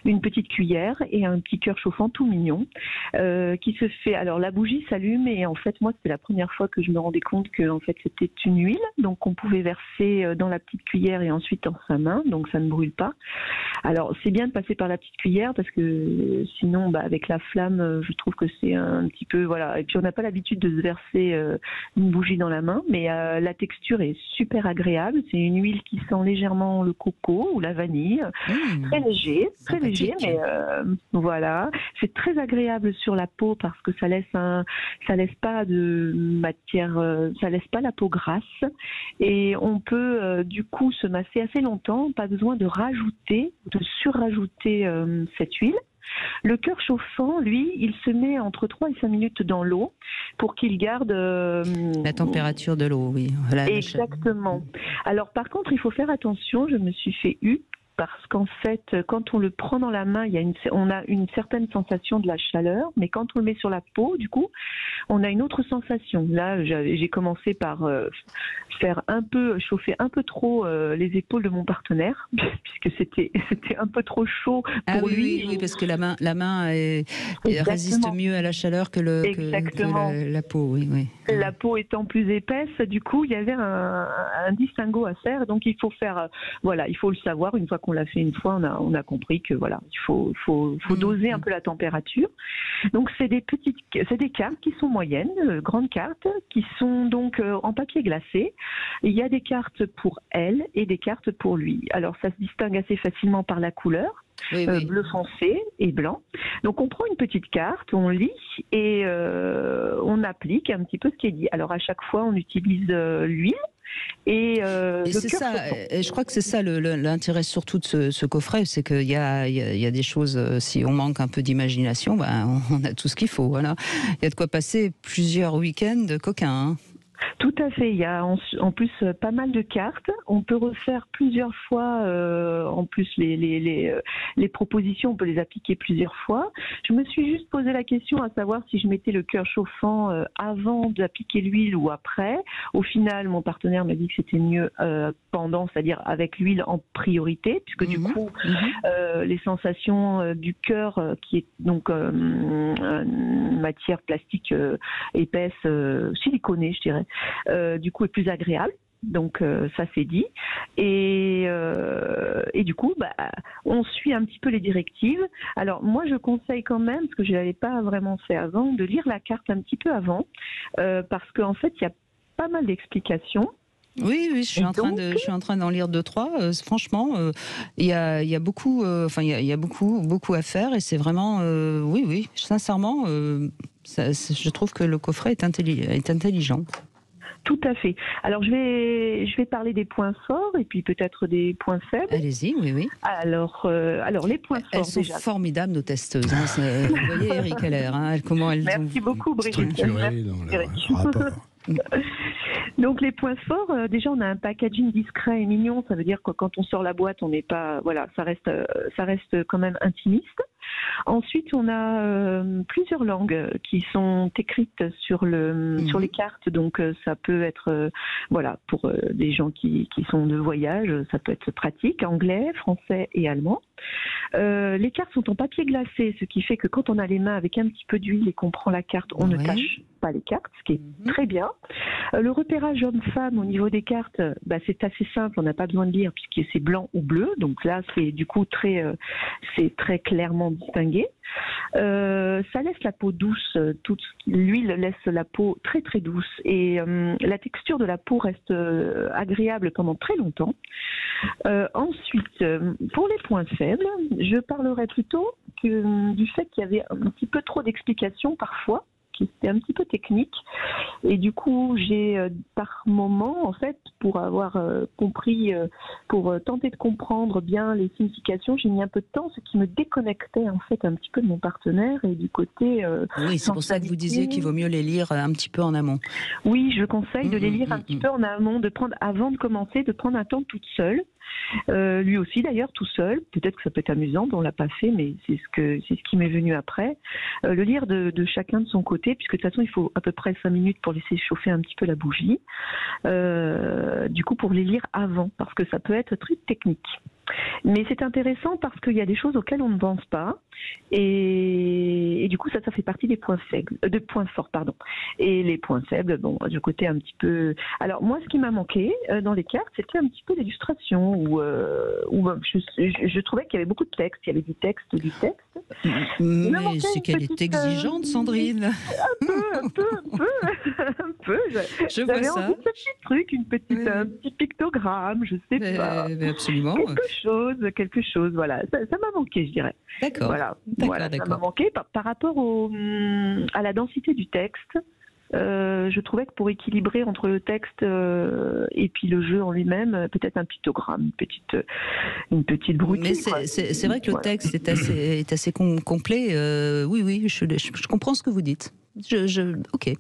S13: une petite cuillère et un petit cœur chauffant tout mignon qui se fait... Alors, la bougie s'allume et en fait, moi, c'était la première fois que je me rendais compte que en fait, c'était une huile. Donc, on pouvait verser dans la petite cuillère et ensuite dans sa main. Donc, ça ne brûle pas. Alors, c'est bien de passer par la petite cuillère parce que sinon, avec la flamme, je trouve que c'est un petit peu, voilà. Et puis on n'a pas l'habitude de se verser une bougie dans la main, mais la texture est super agréable. C'est une huile qui sent légèrement le coco ou la vanille, très léger, mais voilà. C'est très agréable sur la peau parce que ça laisse pas de matière, ça laisse pas la peau grasse, et on peut du coup se masser assez longtemps, pas besoin de surrajouter cette huile. Le cœur chauffant, lui, il se met entre 3 et 5 minutes dans l'eau pour qu'il garde
S3: la température de l'eau, oui.
S13: Exactement. Alors par contre, il faut faire attention, je me suis fait parce qu'en fait, quand on le prend dans la main, on a une certaine sensation de la chaleur, mais quand on le met sur la peau, du coup, on a une autre sensation. Là, j'ai commencé par chauffer un peu trop les épaules de mon partenaire, puisque c'était un peu trop chaud pour lui.
S3: Oui, parce que la main résiste mieux à la chaleur que la peau. Oui.
S13: La peau étant plus épaisse, du coup, il y avait un distinguo à faire. Donc, il faut il faut le savoir. Une fois qu'on l'a fait une fois, on a compris que voilà, il faut doser un peu la température. Donc, c'est des cartes qui sont moyennes, grandes cartes, qui sont donc en papier glacé. Il y a des cartes pour elle et des cartes pour lui. Alors, ça se distingue assez facilement par la couleur. Bleu foncé et blanc. Donc on prend une petite carte, on lit et on applique un petit peu ce qui est dit. Alors à chaque fois on utilise l'huile. Et
S3: c'est ça, je crois que c'est ça l'intérêt surtout de ce coffret, c'est qu'il y a des choses, si on manque un peu d'imagination, on a tout ce qu'il faut. Voilà. Il y a de quoi passer plusieurs week-ends coquins.
S13: Tout à fait, il y a en plus pas mal de cartes. On peut refaire plusieurs fois, en plus les propositions, on peut les appliquer plusieurs fois. Je me suis juste posé la question à savoir si je mettais le cœur chauffant avant d'appliquer l'huile ou après. Au final, mon partenaire m'a dit que c'était mieux pendant, c'est-à-dire avec l'huile en priorité, puisque du coup, les sensations du cœur, qui est donc une matière plastique épaisse, siliconée, je dirais, du coup est plus agréable. Donc ça c'est dit, et du coup on suit un petit peu les directives. Alors moi je conseille quand même, parce que je l'avais pas vraiment fait avant, de lire la carte un petit peu avant, parce qu'en fait il y a pas mal d'explications.
S3: Oui, je suis en train d'en lire 2-3. Franchement, il y a beaucoup, il y a beaucoup à faire, et c'est vraiment, sincèrement, je trouve que le coffret est intelligent.
S13: Tout à fait. Alors je vais parler des points forts et puis peut-être des points faibles.
S3: Allez-y, oui.
S13: Alors les points forts.
S3: Elles sont formidables, nos testeuses. Vous voyez Eric Heller, comment elles
S13: Merci beaucoup, Brigitte.
S4: Structurées dans le rapport.
S13: Donc les points forts, déjà on a un packaging discret et mignon, ça veut dire que quand on sort la boîte, on n'est pas, voilà, ça reste quand même intimiste. Ensuite, on a plusieurs langues qui sont écrites sur les cartes, donc ça peut être pour des gens qui sont de voyage, ça peut être pratique, anglais, français et allemand. Les cartes sont en papier glacé, ce qui fait que quand on a les mains avec un petit peu d'huile et qu'on prend la carte, on ne tâche pas les cartes, ce qui est très bien. Le repérage homme-femme au niveau des cartes, c'est assez simple, on n'a pas besoin de lire puisque c'est blanc ou bleu, donc là c'est du coup c'est très clairement distingué. Ça laisse la peau douce, l'huile laisse la peau très très douce, et la texture de la peau reste agréable pendant très longtemps. Ensuite, pour les points faibles, je parlerai plutôt du fait qu'il y avait un petit peu trop d'explications parfois, qui était un petit peu technique, et du coup j'ai par moment, en fait, pour avoir compris, pour tenter de comprendre bien les significations, j'ai mis un peu de temps, ce qui me déconnectait en fait un petit peu de mon partenaire et du côté
S3: oui, c'est pour ça que vous disiez qu'il vaut mieux les lire un petit peu en amont.
S13: Oui, je conseille de les lire un petit peu en amont, avant de commencer, de prendre un temps toute seule. Lui aussi d'ailleurs tout seul, peut-être que ça peut être amusant, on l'a pas fait, mais c'est ce qui m'est venu après. Le lire de chacun de son côté, puisque de toute façon il faut à peu près 5 minutes pour laisser chauffer un petit peu la bougie. Du coup pour les lire avant, parce que ça peut être très technique. Mais c'est intéressant parce qu'il y a des choses auxquelles on ne pense pas, et du coup ça fait partie des points faibles, points forts pardon. Et les points faibles, du côté un petit peu. Alors moi, ce qui m'a manqué dans les cartes, c'était un petit peu d'illustration, où je trouvais qu'il y avait beaucoup de texte, il y avait du texte,
S3: Mais c'est qu'elle est exigeante, Sandrine.
S13: Un peu.
S3: Je vois ça.
S13: Envie de ce petit truc, un petit pictogramme, je sais pas.
S3: Mais absolument.
S13: Quelque chose, voilà. Ça m'a manqué, je dirais.
S3: D'accord.
S13: Voilà,
S3: d'accord.
S13: ça m'a manqué par rapport à la densité du texte. Je trouvais que pour équilibrer entre le texte et puis le jeu en lui-même, peut-être un pictogramme, une petite broutille.
S3: Mais c'est vrai que le texte est assez complet. Oui, je comprends ce que vous dites. Ok.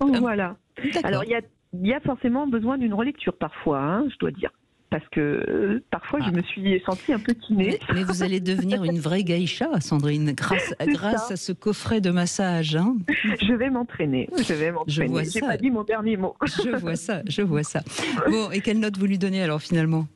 S13: Voilà. Alors il y a forcément besoin d'une relecture parfois, hein, je dois dire. Parce que parfois je me suis sentie un peu tinée.
S3: Mais vous allez devenir une vraie geisha, Sandrine, grâce à ce coffret de massage. Hein.
S13: Je vais m'entraîner.
S3: Je vois ça.
S13: J'ai pas dit mon dernier mot.
S3: Je vois ça. Bon, et quelle note vous lui donnez alors finalement?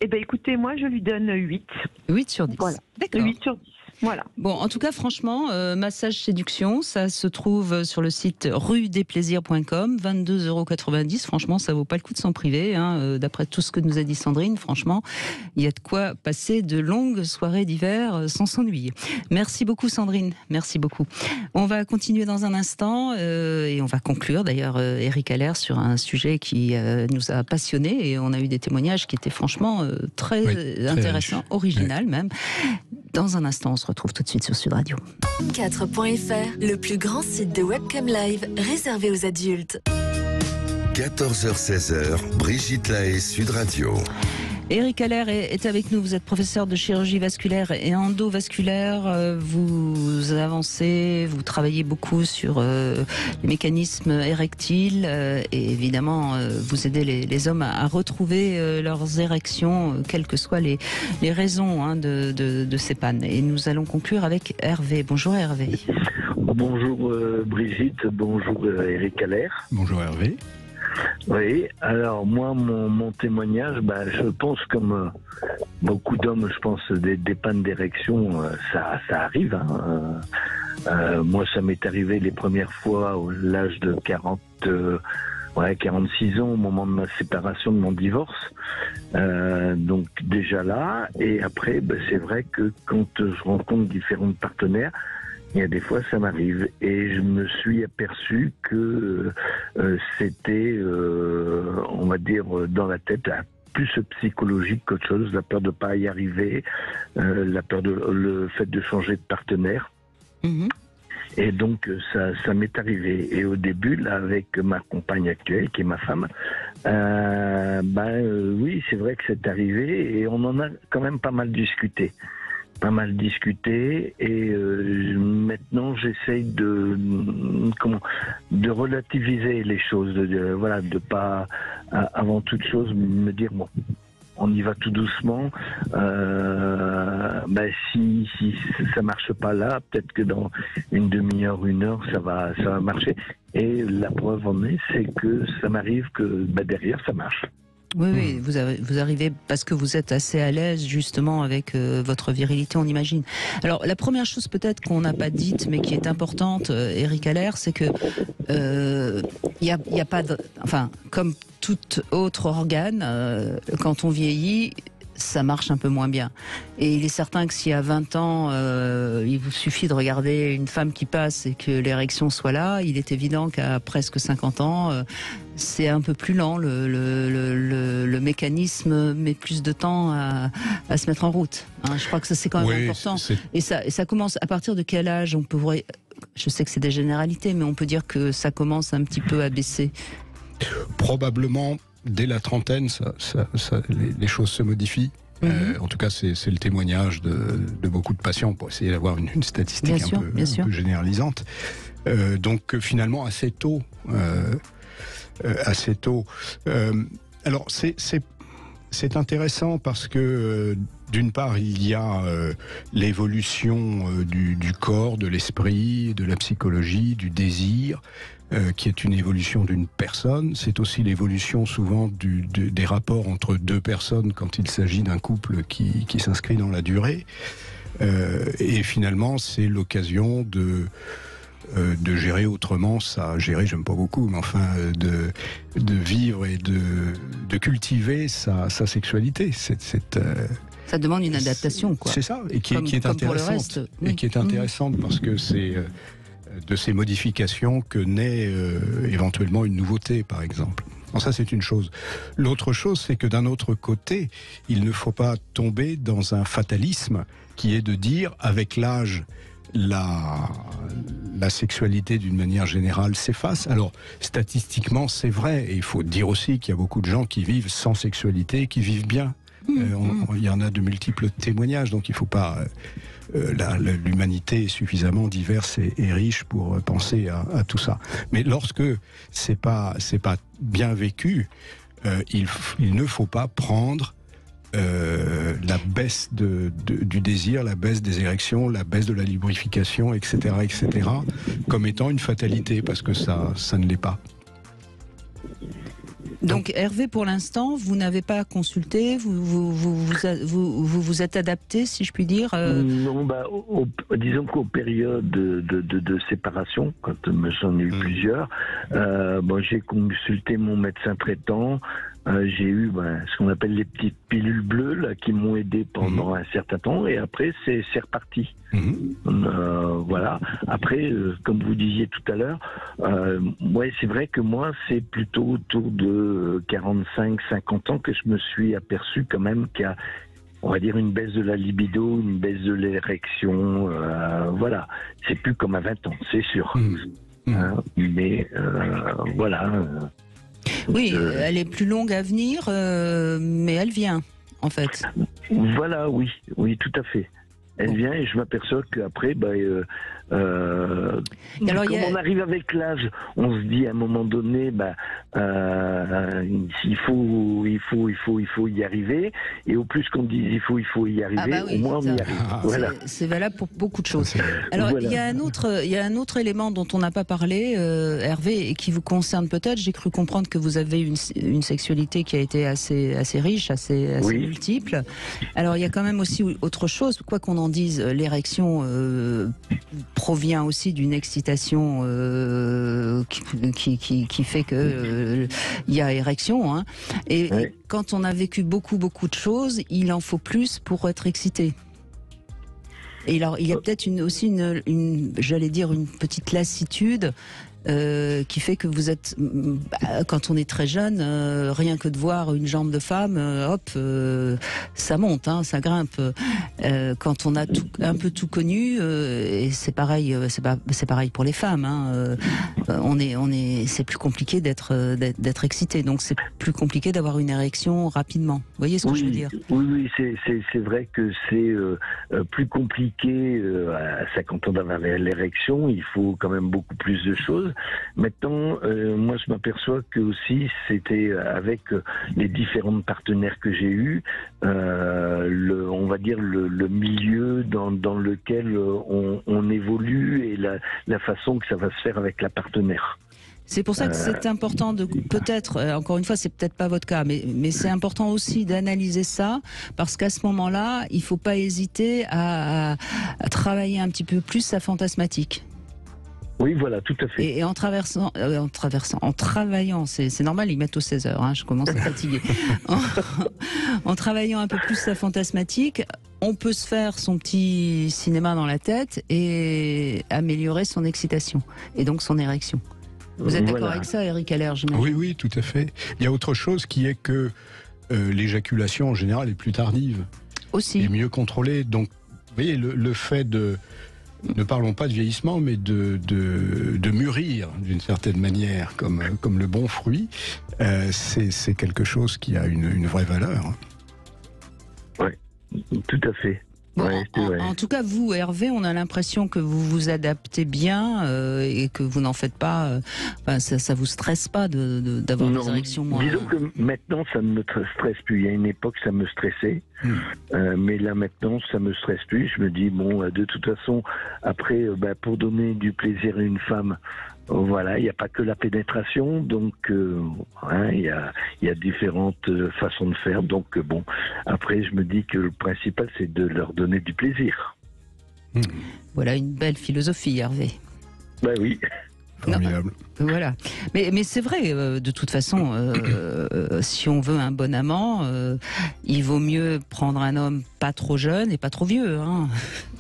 S13: Eh bien écoutez, moi je lui donne 8.
S3: 8 sur 10.
S13: Voilà.
S3: D'accord.
S13: 8 sur 10. Voilà.
S3: Bon, en tout cas, franchement, Massage Séduction, ça se trouve sur le site ruedesplaisirs.com, 22,90 €. Franchement, ça vaut pas le coup de s'en priver. Hein. D'après tout ce que nous a dit Sandrine, franchement, il y a de quoi passer de longues soirées d'hiver sans s'ennuyer. Merci beaucoup, Sandrine. Merci beaucoup. On va continuer dans un instant et on va conclure d'ailleurs, Eric Haller, sur un sujet qui nous a passionnés et on a eu des témoignages qui étaient franchement très intéressants, original même. Dans un instant, on se retrouve tout de suite sur Sud Radio.
S1: 4.fr, le plus grand site de webcam live réservé aux adultes.
S2: 14h-16h, Brigitte Lahaie, Sud Radio.
S3: Eric Haller est avec nous, vous êtes professeur de chirurgie vasculaire et endovasculaire, vous avancez, vous travaillez beaucoup sur les mécanismes érectiles et évidemment vous aidez les hommes à retrouver leurs érections, quelles que soient les raisons de ces pannes. Et nous allons conclure avec Hervé. Bonjour Hervé.
S14: Bonjour Brigitte, bonjour Eric Haller.
S4: Bonjour Hervé.
S14: Oui, alors moi, mon témoignage, je pense comme beaucoup d'hommes, je pense des pannes d'érection, ça arrive. Hein. Moi, ça m'est arrivé les premières fois à l'âge de 46 ans, au moment de ma séparation, de mon divorce. Donc déjà là, et après, c'est vrai que quand je rencontre différents partenaires, il y a des fois, ça m'arrive et je me suis aperçu que c'était, on va dire, dans la tête, plus psychologique qu'autre chose, la peur de ne pas y arriver, la peur le fait de changer de partenaire. Mmh. Et donc, ça m'est arrivé. Et au début, là, avec ma compagne actuelle, qui est ma femme, oui, c'est vrai que c'est arrivé et on en a quand même pas mal discuté. Et maintenant j'essaye de relativiser les choses, de pas avant toute chose me dire bon, on y va tout doucement. Si ça marche pas là, peut-être que dans une demi-heure, 1 heure, ça va marcher. Et la preuve en est, c'est que ça m'arrive que derrière ça marche.
S3: Oui, vous arrivez parce que vous êtes assez à l'aise justement avec votre virilité, on imagine. Alors la première chose peut-être qu'on n'a pas dite mais qui est importante, Eric Haller, c'est que y a pas comme tout autre organe, quand on vieillit, ça marche un peu moins bien. Et il est certain que si à 20 ans, il vous suffit de regarder une femme qui passe et que l'érection soit là, il est évident qu'à presque 50 ans, c'est un peu plus lent. Le mécanisme met plus de temps à se mettre en route. Hein, je crois que ça, c'est quand même important. Et ça commence à partir de quel âge on peut... Je sais que c'est des généralités, mais on peut dire que ça commence un petit peu à baisser.
S4: Probablement... Dès la trentaine, les choses se modifient. En tout cas, c'est le témoignage de beaucoup de patients pour essayer d'avoir une statistique un peu généralisante. Donc finalement, assez tôt. Alors c'est intéressant parce que d'une part, il y a l'évolution du corps, de l'esprit, de la psychologie, du désir, qui est une évolution d'une personne. C'est aussi l'évolution souvent des rapports entre deux personnes quand il s'agit d'un couple qui s'inscrit dans la durée. Et finalement, c'est l'occasion de gérer autrement gérer, j'aime pas beaucoup, mais enfin, de vivre et de cultiver sa sexualité.
S3: Ça demande une adaptation, quoi.
S4: C'est ça, et qui est intéressante. Et qui est intéressante parce que c'est de ces modifications que naît éventuellement une nouveauté, par exemple. Bon, ça, c'est une chose. L'autre chose, c'est que d'un autre côté, il ne faut pas tomber dans un fatalisme qui est de dire, avec l'âge, la sexualité d'une manière générale s'efface. Alors statistiquement c'est vrai, et il faut dire aussi qu'il y a beaucoup de gens qui vivent sans sexualité, qui vivent bien. Il y en a de multiples témoignages, donc il ne faut pas... l'humanité est suffisamment diverse et riche pour penser à tout ça. Mais lorsque c'est pas bien vécu, il ne faut pas prendre la baisse du désir, la baisse des érections, la baisse de la lubrification, etc., comme étant une fatalité, parce que ça ne l'est pas.
S3: Donc Hervé, pour l'instant, vous n'avez pas consulté, vous êtes adapté, si je puis dire
S14: Non, disons qu'aux périodes de séparation, quand j'en ai eu plusieurs, j'ai consulté mon médecin traitant. J'ai eu ce qu'on appelle les petites pilules bleues là, qui m'ont aidé pendant un certain temps, et après c'est reparti. Voilà. Après, comme vous disiez tout à l'heure, c'est vrai que moi c'est plutôt autour de 45-50 ans que je me suis aperçu quand même qu'il y a, on va dire, une baisse de la libido, une baisse de l'érection. Voilà. C'est plus comme à 20 ans, c'est sûr. Mais voilà.
S3: Oui, elle est plus longue à venir, mais elle vient, en fait.
S14: Voilà, oui, tout à fait. Elle vient et je m'aperçois qu'après, on arrive avec l'âge, on se dit à un moment donné, il faut y arriver. Et au plus qu'on dit il faut y arriver, au moins on y arrive. Voilà.
S3: C'est valable pour beaucoup de choses. Alors il y a un autre élément dont on n'a pas parlé, Hervé, et qui vous concerne peut-être. J'ai cru comprendre que vous avez une sexualité qui a été assez riche, assez multiple. Alors il y a quand même aussi autre chose, quoi qu'on en dise, l'érection provient aussi d'une excitation qui fait que il y a érection, hein. Et quand on a vécu beaucoup de choses, il en faut plus pour être excité. Et alors il y a peut-être aussi j'allais dire une petite lassitude qui fait que vous êtes, quand on est très jeune, rien que de voir une jambe de femme, ça monte, hein, ça grimpe. Quand on a un peu tout connu, et c'est pareil, c'est pareil pour les femmes. Hein, c'est plus compliqué d'être excité, donc c'est plus compliqué d'avoir une érection rapidement. Vous voyez ce que je veux dire ?
S14: Oui, c'est vrai que c'est plus compliqué à 50 ans d'avoir l'érection. Il faut quand même beaucoup plus de choses. Maintenant, moi je m'aperçois que aussi c'était avec les différents partenaires que j'ai eus, on va dire le milieu dans lequel on évolue et la façon que ça va se faire avec la partenaire.
S3: C'est pour ça que c'est important de peut-être, encore une fois, c'est peut-être pas votre cas, mais c'est important aussi d'analyser ça, parce qu'à ce moment-là, il faut pas hésiter à travailler un petit peu plus sa fantasmatique.
S14: Oui, voilà, tout à fait.
S3: Et en travaillant, c'est normal, ils mettent aux 16 heures, hein, je commence à fatiguer. En travaillant un peu plus sa fantasmatique, on peut se faire son petit cinéma dans la tête et améliorer son excitation, et donc son érection. Vous êtes d'accord avec ça, Eric Haller?
S4: Oui, tout à fait. Il y a autre chose qui est que l'éjaculation en général est plus tardive.
S3: Aussi.
S4: Et mieux contrôlée. Donc, vous voyez, le fait de... Ne parlons pas de vieillissement, mais de mûrir d'une certaine manière, comme le bon fruit, c'est quelque chose qui a une vraie valeur.
S14: Oui, tout à fait.
S3: Bon, en tout cas, vous, Hervé, on a l'impression que vous vous adaptez bien et que vous n'en faites pas. Ça vous stresse pas d'avoir des érections moins.
S14: Disons que maintenant, ça ne me stresse plus. Il y a une époque, ça me stressait. Mais là, maintenant, ça me stresse plus. Je me dis, de toute façon, après, pour donner du plaisir à une femme, voilà, il n'y a pas que la pénétration, donc il y a différentes façons de faire. Donc après je me dis que le principal c'est de leur donner du plaisir.
S3: Voilà une belle philosophie, Hervé.
S14: Oui.
S4: Formidable.
S3: Voilà. Mais c'est vrai, de toute façon, si on veut un bon amant, il vaut mieux prendre un homme pas trop jeune et pas trop vieux. Hein.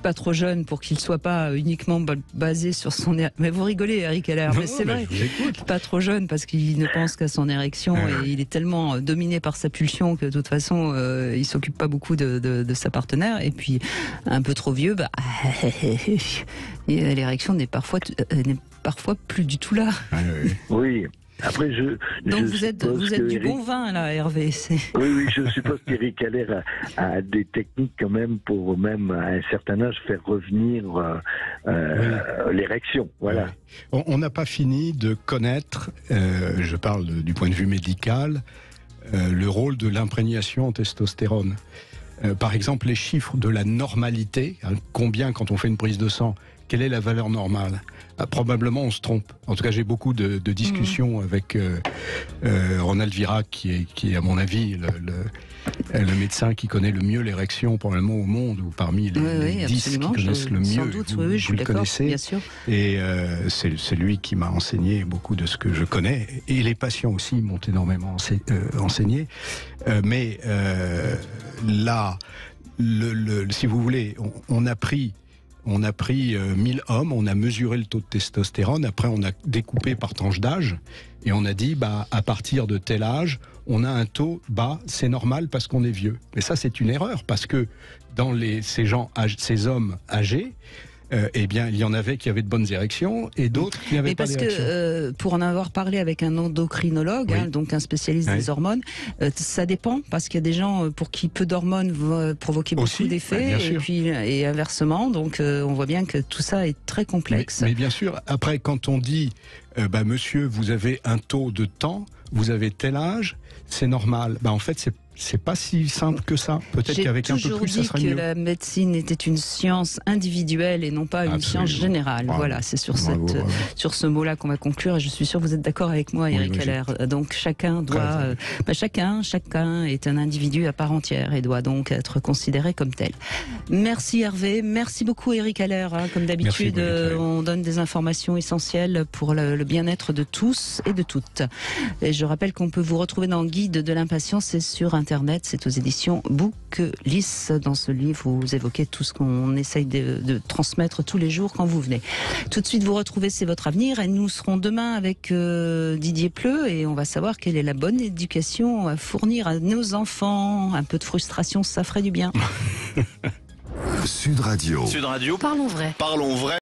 S3: Pas trop jeune pour qu'il soit pas uniquement basé sur son... Mais vous rigolez, Eric Heller, mais c'est vrai. Pas trop jeune parce qu'il ne pense qu'à son érection et il est tellement dominé par sa pulsion que de toute façon, il s'occupe pas beaucoup de sa partenaire. Et puis, un peu trop vieux, l'érection n'est parfois plus du tout là.
S14: Oui. Après,
S3: donc vous êtes du bon vin là, Hervé.
S14: Oui, je suppose qu'Eric Heller a des techniques quand même pour même à un certain âge faire revenir l'érection. Voilà.
S4: Oui. On n'a pas fini de connaître, je parle du point de vue médical, le rôle de l'imprégnation en testostérone. Par exemple, les chiffres de la normalité, combien quand on fait une prise de sang, quelle est la valeur normale? Probablement on se trompe. En tout cas, j'ai beaucoup de discussions avec Ronald Virac, qui est à mon avis le médecin qui connaît le mieux l'érection probablement au monde, ou parmi les 10 qui connaissent le mieux.
S3: Sans doute, oui, je suis d'accord, bien sûr.
S4: Et c'est lui qui m'a enseigné beaucoup de ce que je connais. Et les patients aussi m'ont énormément enseigné. Mais là, si vous voulez, on a pris 1000 hommes, on a mesuré le taux de testostérone, après on a découpé par tranche d'âge, et on a dit, à partir de tel âge, on a un taux bas, c'est normal parce qu'on est vieux. Mais ça, c'est une erreur, parce que dans ces hommes âgés, eh bien, il y en avait qui avaient de bonnes érections et d'autres qui n'avaient pas d'érection.
S3: Parce que, pour en avoir parlé avec un endocrinologue, donc un spécialiste des hormones, ça dépend, parce qu'il y a des gens pour qui peu d'hormones vont provoquer beaucoup d'effets, et inversement, donc on voit bien que tout ça est très complexe.
S4: Mais bien sûr, après, quand on dit, monsieur, vous avez un taux de temps, vous avez tel âge, c'est normal. En fait, c'est pas si simple que ça. Peut-être qu'avec un peu plus, ça serait mieux.
S3: J'ai toujours dit que la médecine était une science individuelle et non pas une science générale. Voilà, c'est sur ce mot-là qu'on va conclure. Et je suis sûr que vous êtes d'accord avec moi, Eric Heller. Donc chacun doit, chacun est un individu à part entière et doit donc être considéré comme tel. Merci Hervé, merci beaucoup Eric Heller. Comme d'habitude, on donne des informations essentielles pour le bien-être de tous et de toutes. Et je rappelle qu'on peut vous retrouver dans le guide de l'impatience et sur Internet, c'est aux éditions Booklist. Dans ce livre, vous évoquez tout ce qu'on essaye de transmettre tous les jours quand vous venez. Tout de suite, vous retrouvez C'est votre avenir, et nous serons demain avec Didier Pleu, et on va savoir quelle est la bonne éducation à fournir à nos enfants. Un peu de frustration, ça ferait du bien.
S2: Sud Radio.
S1: Parlons vrai.